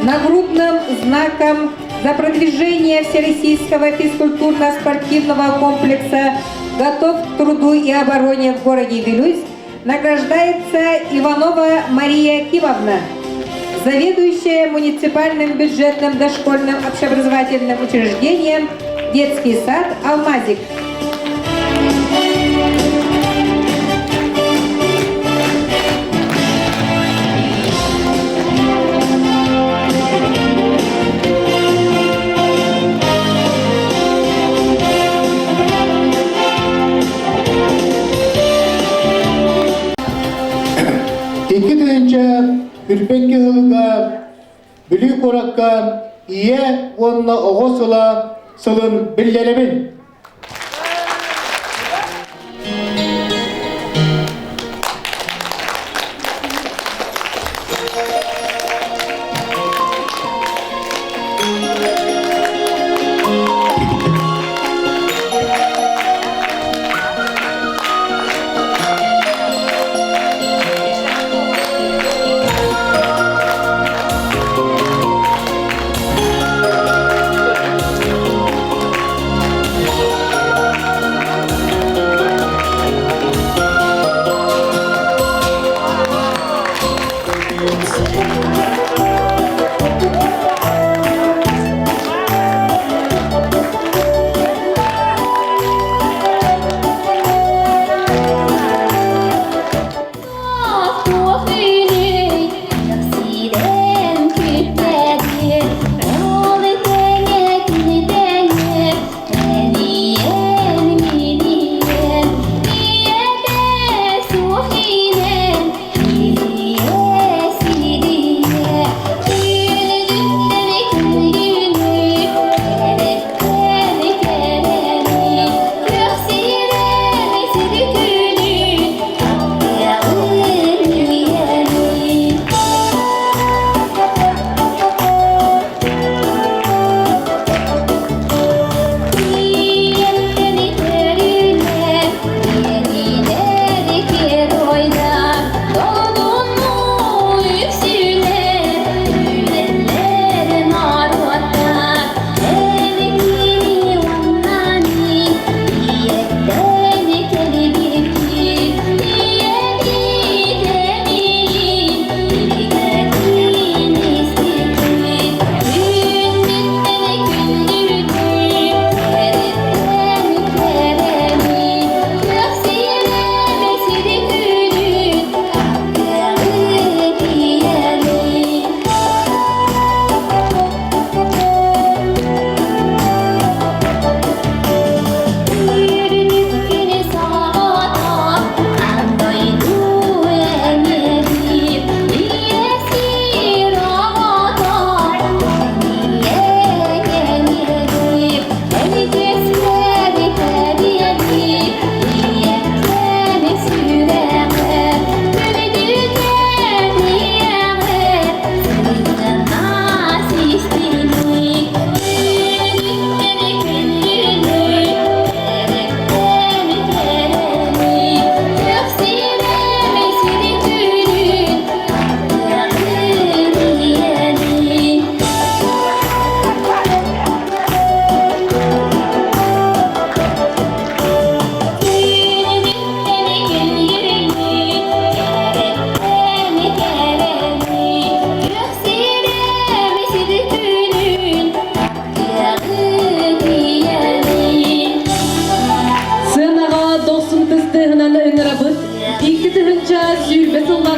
Нагрудным знаком за продвижение Всероссийского физкультурно-спортивного комплекса «Готов к труду и обороне» в городе Вилюйск награждается Иванова Мария Кимовна, заведующая муниципальным бюджетным дошкольным общеобразовательным учреждением «Детский сад Алмазик». Iki tığınca ürpekki hılga, büyük orakka, iye onunla oğosula sılın billeremin.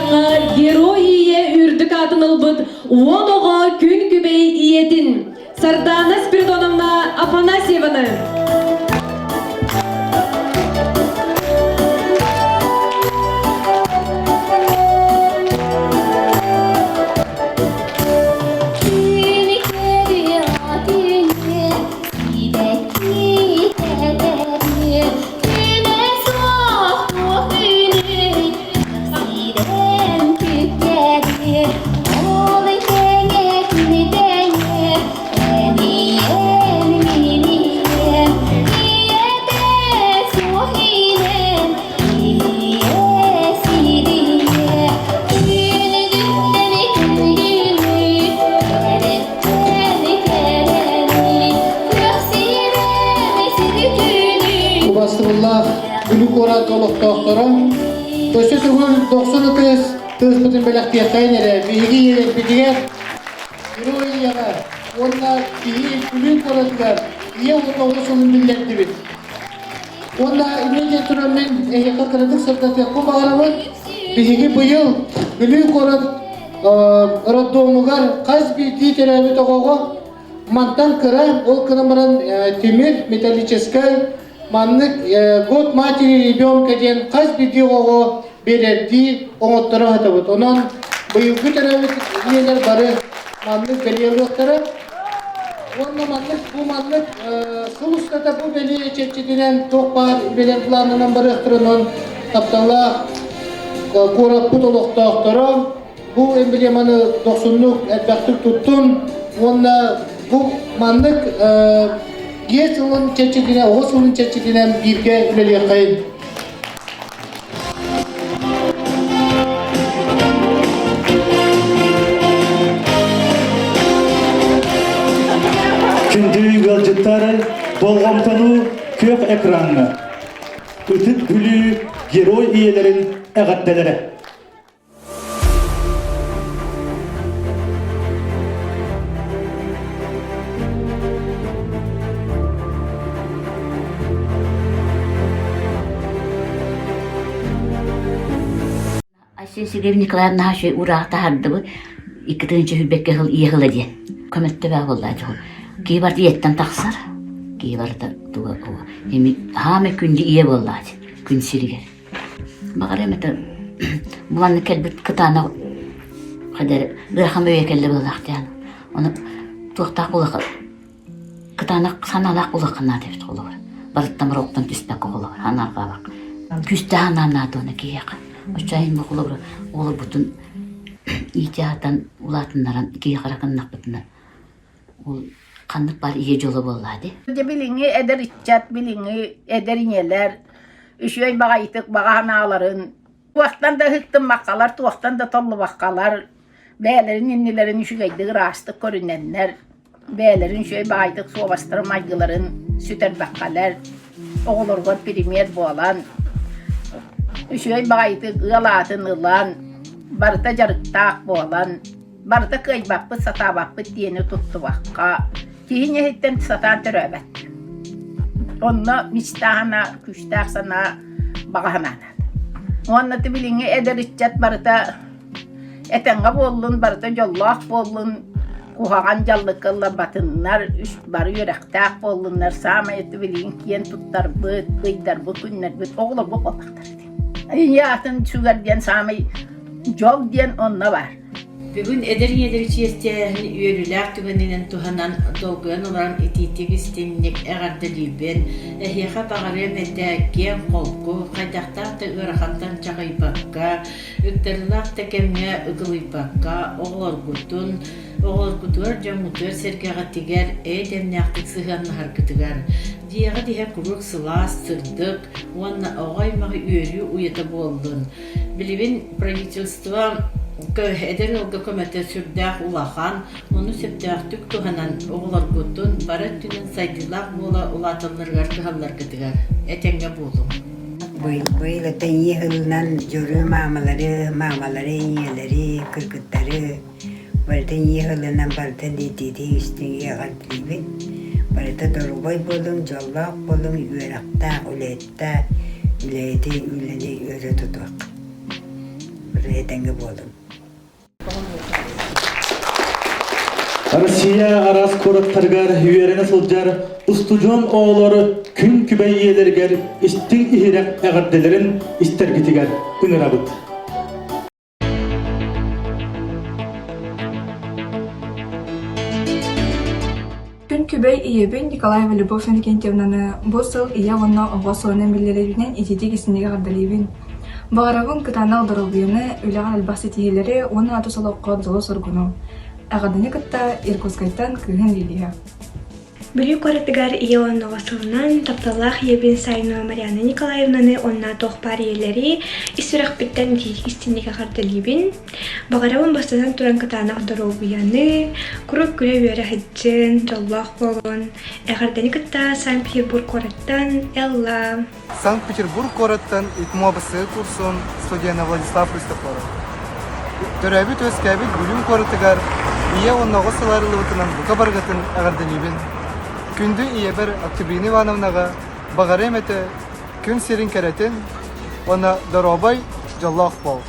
Саңар герой ие үрдік атын ылбыт, уон оға күн күбей иетін. Сардана Спиридоновна Афанасьеваны. Ubastırıllah Bülük Orat Oluk Doktoru Köşü Tügül 90 tız bütün belirtiyetleyin ere bilgi yeri bilgiler Yürü yaga Onlar Bülük Orat'lar İyi oğuzunun bilgileri bit Onlar İmece Türemin Eheka Kırıdık Sırdat Yakın Bağırımı Bilgi bu yıl Bülük Orat Doğumugar Kaz bir terabi toğuğu Mantan kıra ol kınamaran temir metallический маннык год матери ребенка ден каз биди ого берерди оңоттора хатабыт. Онан быйылгы тарабы нелер бары маннык белиялыктары. Онна маннык бу маннык сулустата бу бели чечетинен ток бар белен планынан бары ыктырынан таптала корап путолоктоктора бу эмблеманы 90-лук элбактык туттун. Онна бу маннык Geçilin çeçidine, oğuzun çeçidine birge üleliye kayın. Kündüğü gılcıtları bolğamtanu kök ekranı. Ütüt gülü geroy iyelerin eğatteleri. Сергеевна Николаевна haşoy uraqta hardı 2-nji hülbekке hıl ýygyla diýen. Kömekde bä bollady ol. Gibar diýetden taksar. Gibarda tuwa o. Hemi hame kündi iýe bollady. Gün siriger. Bagar emete bulanny kelbet kytana kadar raham öýekelle bollakdy. Onu tuwakta gulak. Kytana sanalak gulakna depdi golar. Bartdan rokdan tüstek golar. Hanarga bak. Küste hanana donu giýek. Oçayın boğulur, oğlu bütün ihtiyattan ulatınlaran ikiye karakannak bütünler. O kanlık var iyi yolu bolladı. Bilini eder içcat, bilini eder ineler. Üşüy bağa itik, bağa hanaların. Tuğaktan da hıktım bakkalar, tuğaktan da tollu bakkalar. Beylerin, innilerin üşügeydi, rastık görünenler. Beylerin şöy bağa itik, su bastırım aygıların, süter bakkalar. Oğulurgun primer boğalan. Üşüy bağıydı ılatın ılan, barıda jarıktaq boğalan, barıda kıybaqpı satabaqpı diyeni tuttu vaqqa, kihin yehitten satan töröbet. Onna mistahana, küştaq sana bağahanana. Onna tibilini eder içcat barıda etenga bollun, barıda jollaq bollun, kuhagan jallıkılla batınlar, üç barı yürektaq bollunlar, sama etibilin kiyen tuttar bıt, kıydar bıt, günler bıt, oğlu bu kolaktar. Yatın sugar diyen samay jol diyen onna var. Bugün eder içiyeste üyelüler tüveninen tuhanan dolguen olan etitik istemlik eğardeliben ehiyaka bağırı meddekken kolku kaydaktar da ırahattan çağıypakka ükterlak tekemne ıgılıpakka oğlar kutuar jamutur sergağatiger edemnaktik sıhanlı harkıtıgar diyağı dihe kuruk sılas sırdık onna oğaymağı üyelü uyata boldun bilibin правительство Eder olga komite sürdäq ulahan, onu sepdäqtük tuhanan oğlar gutun, barat tünün saydılaq bola ulatanlargar kıhallar gıdıgar. Etenge bulum. Böyle tanyı hılından jörü mamaları, iyeleri, kırgıtları, böyle tanyı hılından barıta ditidi üstüne yağartılıydı. Barıta dolgoy bolun, jollaq bolun, üyerakta, uletta, üleydi, üleni öre tutuq. этенге болдум. Россия арас кораттаргар үйеріне сылжар устужон оğulları күн күбей иелергер истин ихирек әғірделерін истергітігер күнірабыт. Күн күбей иебин Николаева Любовь Иннокентьевнаны бу сыл ия онна ого соонын билелеринен итити кисинеге кардалибин. Багарабын кытана алдырылбыйыны үлеген албасы тиелери оны ату солокко доло соргуну. Агадыны кытта Иркутскайттан кыгын лилия. Бүлүк коратыгар ия онна осылынан тапталах ебин сайны Марьяна Николаевнаны онна тохпар иелери исүрак биттен тиистинеге кардалибин. Багарабын бастадан туран кытана алдырылбыйыны курук күлө бері хиджин жоллах болон. Эгардыны кытта Санкт-Петербург кораттан Элла. Санкт-Петербург кораттан итмобысы курсон студияна Владислав Христофоров. Төрәбит өскәбит бүлүм коратыгар ия онна осыларылыбытынан бука баргатын эгардалибин. Күнді ие бір Октябрина Ивановнаға бағарем әті күн серін кәретін, оны Доробай жаллақ бол.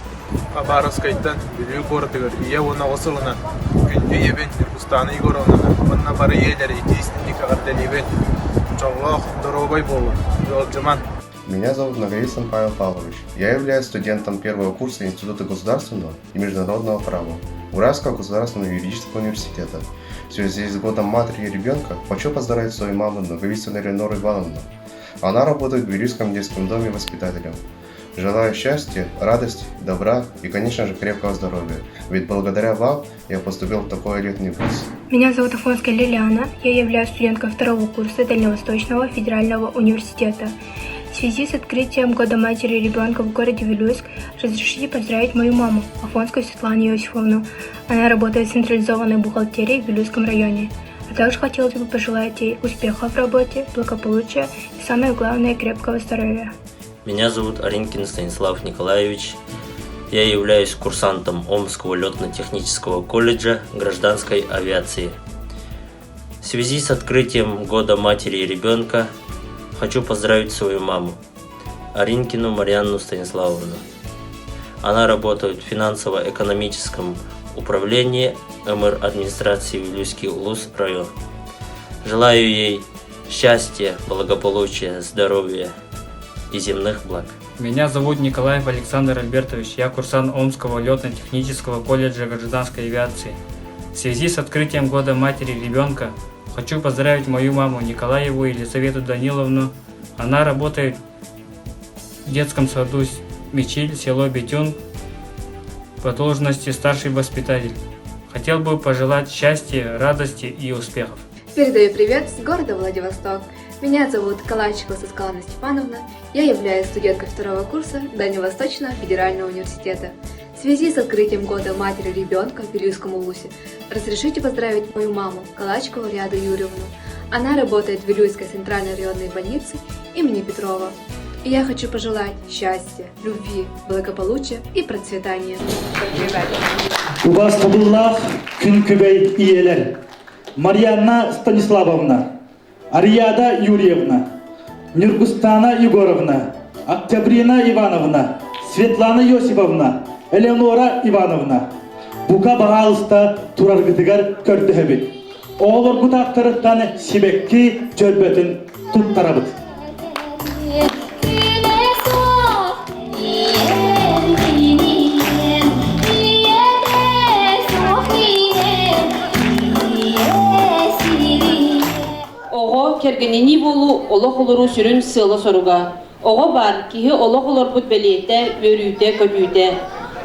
Абаровскайттан бүлі қорытығыр ие оны осылына күнді ебен Иркустаны Егоровнаны онына бары иелері итейістіндік ағардалебен жаллақ Доробай болу. Жолжыман. Меня зовут Наговицын Павел Павлович. Я являюсь студентом первого курса Института государственного и международного права Уральского государственного юридического университета. В связи с годом матери и ребенка хочу поздравить свою маму Наговицыну Ленору Ивановну. Она работает в Вилюйском детском доме воспитателем. Желаю счастья, радости, добра и, конечно же, крепкого здоровья. Ведь благодаря вам я поступил в такой элитный вуз. Меня зовут Афонская Лилиана. Я являюсь студенткой второго курса Дальневосточного федерального университета. В связи с открытием Года матери и ребенка в городе Вилюйск разрешите поздравить мою маму, Афонскую Светлану Иосифовну. Она работает в централизованной бухгалтерии в Вилюйском районе. А также хотелось бы пожелать ей успехов в работе, благополучия и, самое главное, крепкого здоровья. Меня зовут Аринкин Станислав Николаевич. Я являюсь курсантом Омского летно-технического колледжа гражданской авиации. В связи с открытием Года матери и ребенка хочу поздравить свою маму, Аринкину Марьяну Станиславовну. Она работает в финансово-экономическом управлении МР администрации Вилюйский Улус район. Желаю ей счастья, благополучия, здоровья и земных благ. Меня зовут Николаев Александр Альбертович. Я курсант Омского летно-технического колледжа гражданской авиации. В связи с открытием Года матери и ребенка хочу поздравить мою маму Николаеву Елизавету Даниловну. Она работает в детском саду Мечиль, село Бетюн, по должности старший воспитатель. Хотел бы пожелать счастья, радости и успехов. Передаю привет с города Владивосток. Меня зовут Калачикова Светлана Степановна. Я являюсь студенткой второго курса Дальневосточного федерального университета. В связи с открытием Года матери и ребенка в Вилюйском Улусе разрешите поздравить мою маму Калачикову Ряду Юрьевну. Она работает в Вилюйской центральной районной больнице имени Петрова. И я хочу пожелать счастья, любви, благополучия и процветания. Убастабуллах күн күбей иелер. Марьяна Станиславовна, Арияда Юрьевна, Ниргустана Егоровна, Октябрина Ивановна, Светлана Иосифовна, Элеонора Ивановна. Бука бағалыста тураргытыгар көрдіхебет. Оғылыр құтақтырыттаны себекки жөрбетін тұттарабыт. Оғы кергенені болу олық олыру сүрін сылы соруға. Оғы бар, кихи олық олыр бұд бәлетті, өрүйті, көтүйті.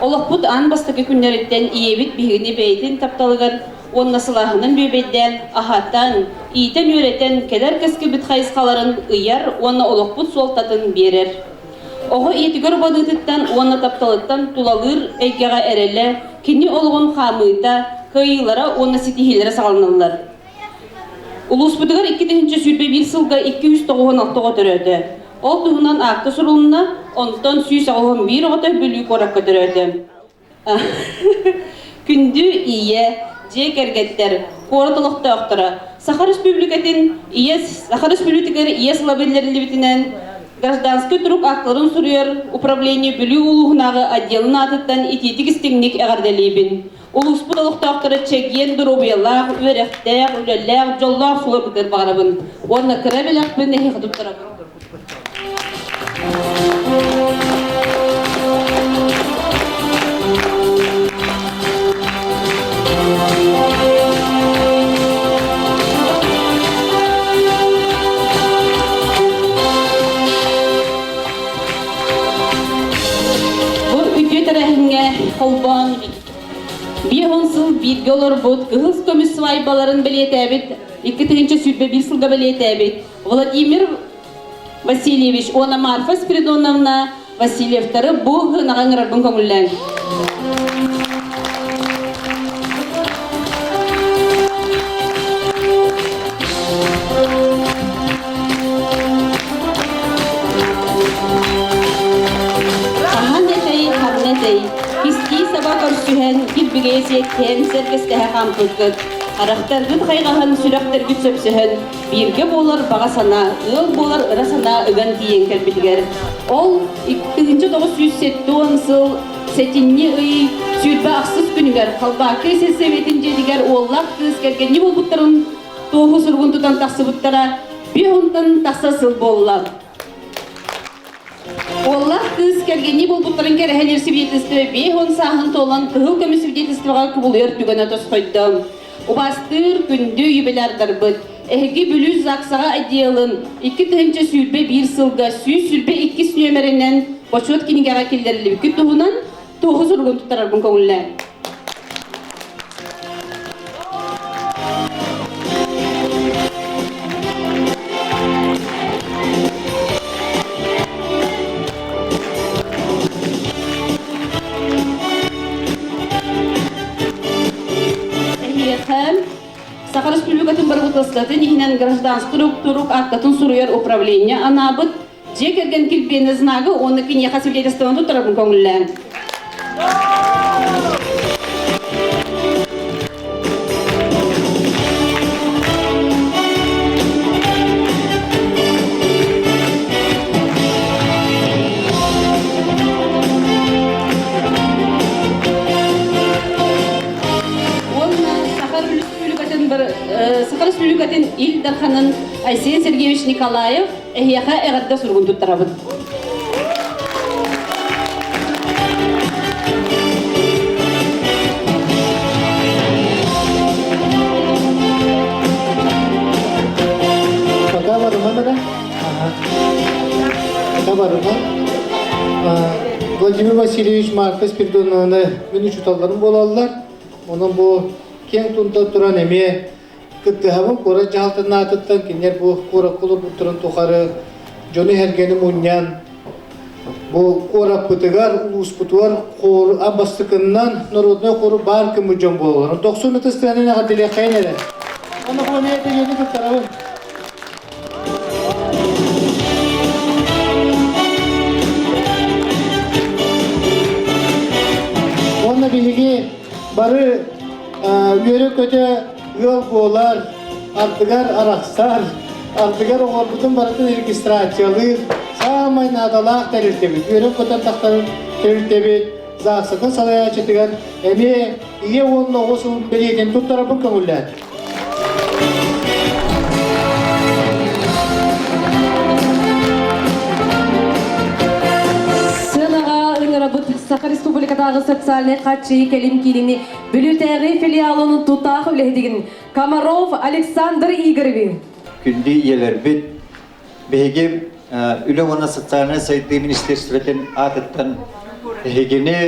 Олық бұд ан бастығы күннереттен иебит бігіні бәйтін тапталығыр, онна сылағының бөбейден, ахаттан, ийтен өреттен келер кәскі бүт қайысқаларын ұяр, онна олық бұд солтатын берер. Оғы етігір бадығыттан, онна тапталыттан тулалыр әйгеға әрелі, кені олығын қамыйта, қайылара, онна сетихилері сағалынылар. Улус бұдығыр 2-ші сүрбе бір сылға 296 түреді. Ол тұғынан ақты сұрылына, онтан сүй сағылын бір оғыта бөлі қораққа түреді. Күнді ие, жек әргеттер, қорытылықты оқтыра. Сахар Республикатын ие сылабелерілі бітінен гражданский турук акларын сурuyar управление бүлі улуғынағы отделын атыттан итетік істеңнік әғарделейбін. Улуспы долықтақтары чеген дұробиялақ, өректәқ, үлеләқ, жоллақ сұлы бұтыр бағарабын. Оны кірабеләқ бін әхе қыдып тұрабын. Kolban bir honsıl bir yollar bot kız komisyonu baların belirtebit iki tığınca sütbe bir sılga belirtebit Vladimir Vasilyevich ona Marfa Spiridonovna Vasilyevtarı bu hınağın rarbın komullen. Hiski sabah korsühen bir bügeziyetten sergestehe kampırgıt. Araqtargıt qayğahan süraktargıt söpsühen birge bolar bağa sana, ıl bolar ıra sana ögan diyen kelbitiger. Ol 1907 sıl setinni ıy sürbe aksız günüger. Kalbakı sesevetince diger oğlak kız kergeni bolbutların toğu sırgın tutan taksıbıttara bir ondan taksasıl bollar. Оллах кыз кергени болбуттарын керехелер свидетельстве бейхон сахын толан кыл көмі свидетельствеға күбулер түгіні тосқойдым. Убастыр күнді юбелярдар бұд. Әхеге бүлі зақсаға әдиялын 2 тыгынча сүрбе 1 сылға сүрбе 2 нөмерінен бочот кенігеға келдерілі бүкіт тұғынан 9 ұрғын тұттарар бұн көңілі. Саха Республикатын барбытыстатын ихинен гражданский турук аттатын суруяр управление анабыт же керген килбені знагы оны кинеха свидетельствован тұттарабын көңіллән. Саха Республикатын ил дарханын Айсен Сергеевич Николаев эхияха эғадда сургун туттарабын. Владимир Васильевич Марфа Спиридоновна мен учуталларын болалар. Onun bu кен тунта туран эме кыттыхабын кора жалтын атыттан кинер бу кора кулу буттырын тухары жоны хергени муньян бу кора пытыгар улус путуар кор абастыкыннан народной кору бар кымы жон бололар 90 тыстыганы гадиле кайнеле аны бу нете жени кыттарабын оны биги бары Yörük öte yol boğular, altıgar araçlar, altıgar oğurbutun baratın registrasyalı, sağmayın adalaq terirtebit. Yörük öte taxtarın terirtebit, zağsakın salaya çetigar, emi iyi onun oğusun beliyeten tut tarafın kömüller. Саха Республикадағы социальный қатшығы кәлім келіні бүлітәғі филиалының тұтағы үләдігін Комаров Александр Игоревич. Күнді елер бет, бәйгем үлі оны социальный сайты министерстветін атыттан бәйгені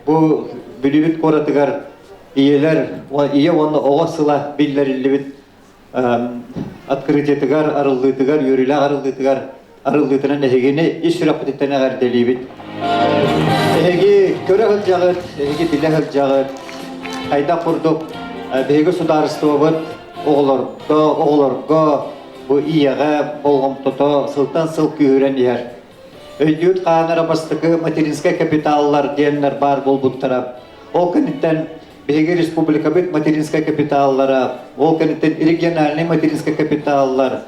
бұл бүлібіт қоратығар иелер, ие оны оғасыла білдерілі бет открытетігар, арылдытығар, өрілі арылдытығар, арылдытынан бәйгені еш сүрақпытеттен ағарделі бет. Эги көрөгөл жагыт, эги билегөл жагыт. Кайда курдук, беги сударыстыбыт оголорго бу ияга болгон тото сылтан сыл күйөрөн ер. Өйдүт каанара бастыгы материнский капиталлар деннер бар болбуттарап. Ол кенеттен беги республика бит материнский капиталлара, ол кенеттен региональный материнский капиталлар.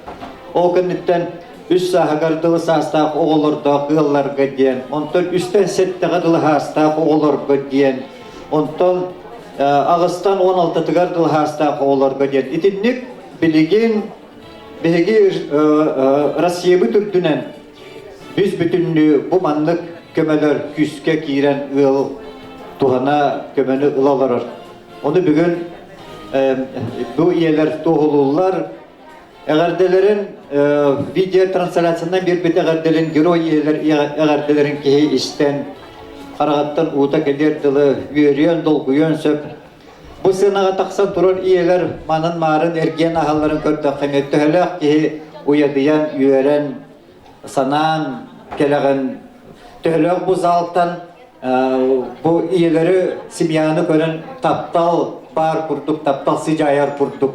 Ол кенеттен үс сахагардылы састақ оғылырда қылларға дейін, онтон үстен сеттіғадылы хастақ оғылырға дейін, онтон Ағыстан 16-тығардылы хастақ оғылырға дейін. Итіннік білеген беге Россиябы түрдінен біз бүтінні бұл маңлық көмелер күске кейрен ұл туғана көмені ұлаларыр. Оны бүгін бұл иелер тоғылулар әғарделерін видео трансляциясынан бір біт әғарделерін герой иелер әғарделерін кейі істен қарағаттан ұта келерділі үйерен долғүйен сөп. Бұл сынаға тақсан тұрар иелер манын марын әрген ағаларын көрді қиметті әліқ кейі ұядыян үйерен санан келеген төлөк бұл залттан бұл иелері семьяны көрін таптал бар күрдік, таптал сыжайар күрдік.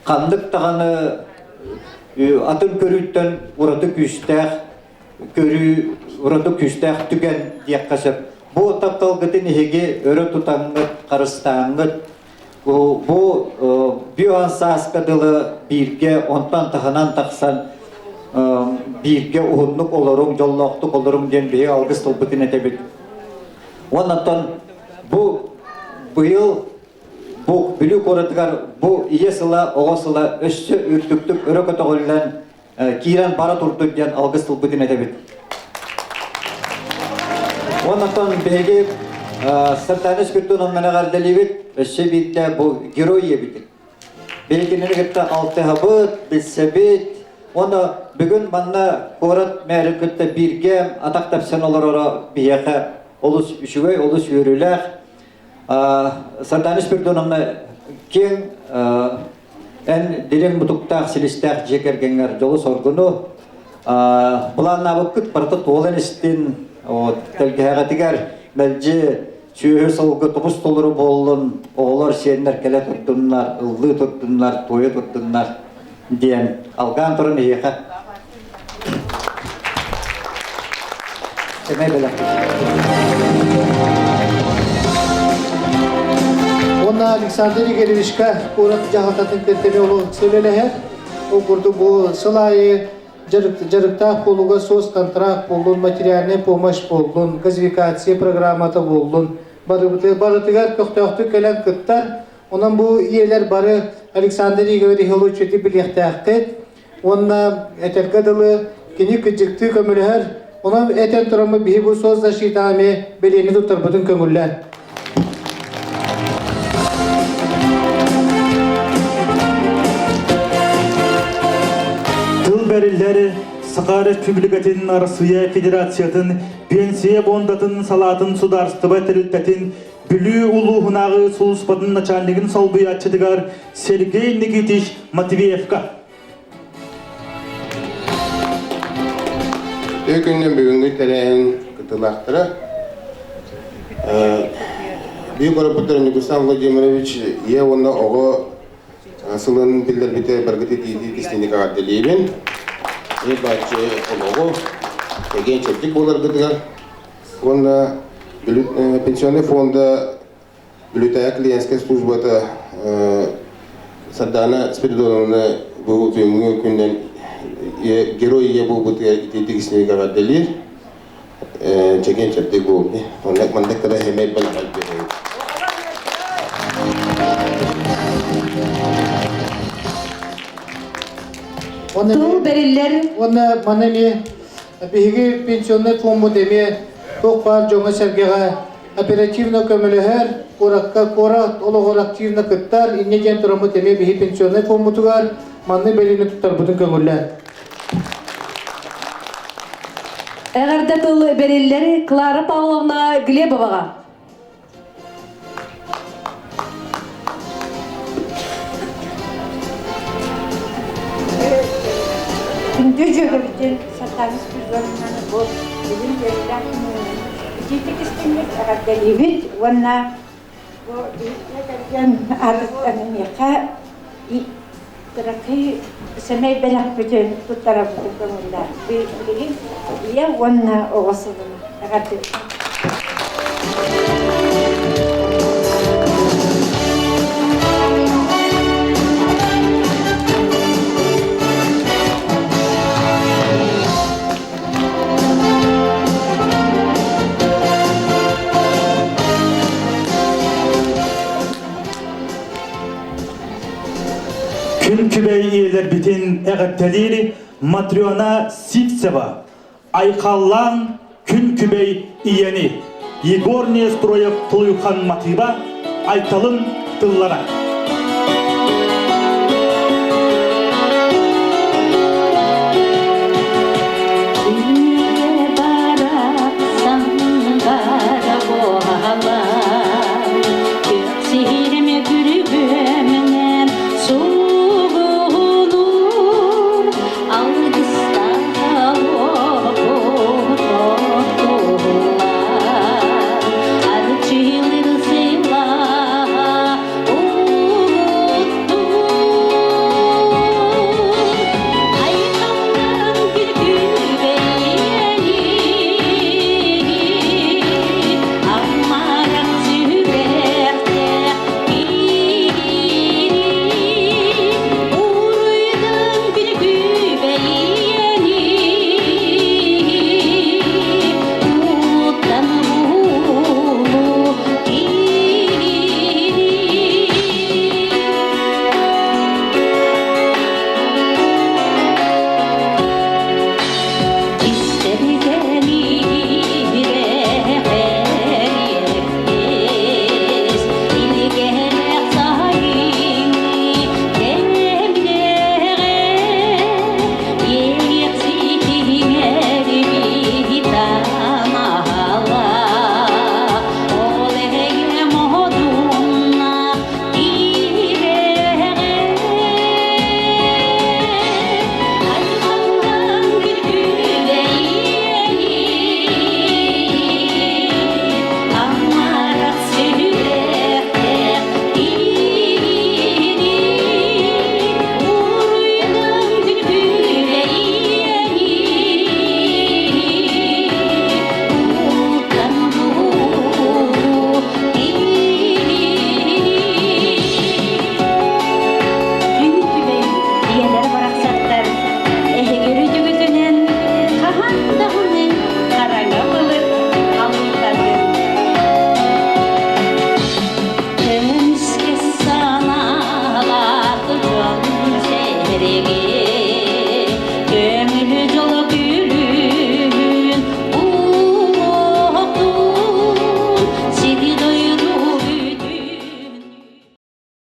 Қандық тағаны атын көріттен ұрады күстәқ, ұрады күстәқ түген дек қасып. Бұл таптал ғытын еге өрі тұтаңғыт, қарыстаңғыт. Бұл биоансасқадылы бірге, онтан тағынан тақсан birge uğunluk olurum, yolluktuk olurum diyen bir algı stolbutin edebilir. Ondan bu yıl bu büyük oradıgar bu iyi sıla, oğa sıla, össü ürtüktük, örök ötüğülen kiren para turdu diyen algı stolbutin edebilir. Ondan bege sırtanış kürdüğünün menegar delivit, össü bitti bu geroy yebilir. Belki gitti altı habıt, bilsebit, onu bugün bana korat merkette birge atak sen olur biyaka olusüşüvey olus yürüler. Sardanış bir dönemde kim en dilim butukta silistak cekergenger yolu sorgunu bulan nabıkıt parta toğlan istin o telgehaga tigar belki şühür solgu topus toluru bolun oğlar şenler kele tuttunlar, ıllı tuttunlar, toyu tuttunlar diyen algan turun iyaka. Semay bela. Ona Alexander Igorevичка Урат Жахататын кертеме олу сөйлелеһер. Ол курду бу сылайы жарыктак болуга соц контракт болдун, материальный помощь болдун, газификация программата болдун. Барытыгар көктөктү келен кыттар. Онан бу иелер бары Александр Игоревич өтү билектакты. Онна этеркадылы кини кыжыкты көмөлөр. Ona eten turamı bir bu söz da şitame belini tutar bütün kömürler. Tıl berilleri Sakaret Publikatinin Arasıya Federasiyatın Pensiye Bondatın Salatın Sudarstava Teriltetin Bülü Uluhunağı Suluspadın Naçanligin Salbuya Açıdıgar Sergey Nikitish Matveyevka. Öykünden bugünkü tereğin kıtılaktırı. Büyük Orapıtır Nikustan Vladimirovich Yevon'da oğu sılın dilder bite bargıtı tiydi istenik ağaddeliyben. Bahçe oğu egen çeptik bolar gıdıgar. Onda pensiyoner fonda Bülütaya Kliyenske Slujbata Sardana Spiridon'una bu tümünü günden Герои я был бы ты с ней говорили, чекен чертик был, он так мандек когда хемей был альбе. Тул бериллер. Ona manemi bihi pensiyoner fondu demi tokpar jonga sergega оперативно kömülüher korakka korat olu koraktivna kıttar inne gen turamı demi bihi pensiyoner fondu tugar manne belini tutar bütün kömürler. Эгарда тыл бериллери Клара Павловна Глебовага. Күндө жөгөбүтүн сатабыз күзөрүнөн бул бүгүн берилген жетик истемек агадалибит ванна бу келген адыктанын яка траки семей белак бүтүн туттарап көңүлдө билген я ванна оосун агадалибит kübey iyeler bitin eğertelir Matriona Sivtseva. Aykallan Kün kübey iyeni. Yegor Nestroyev Tuluykan Matiba aytalın tıllara. Sergi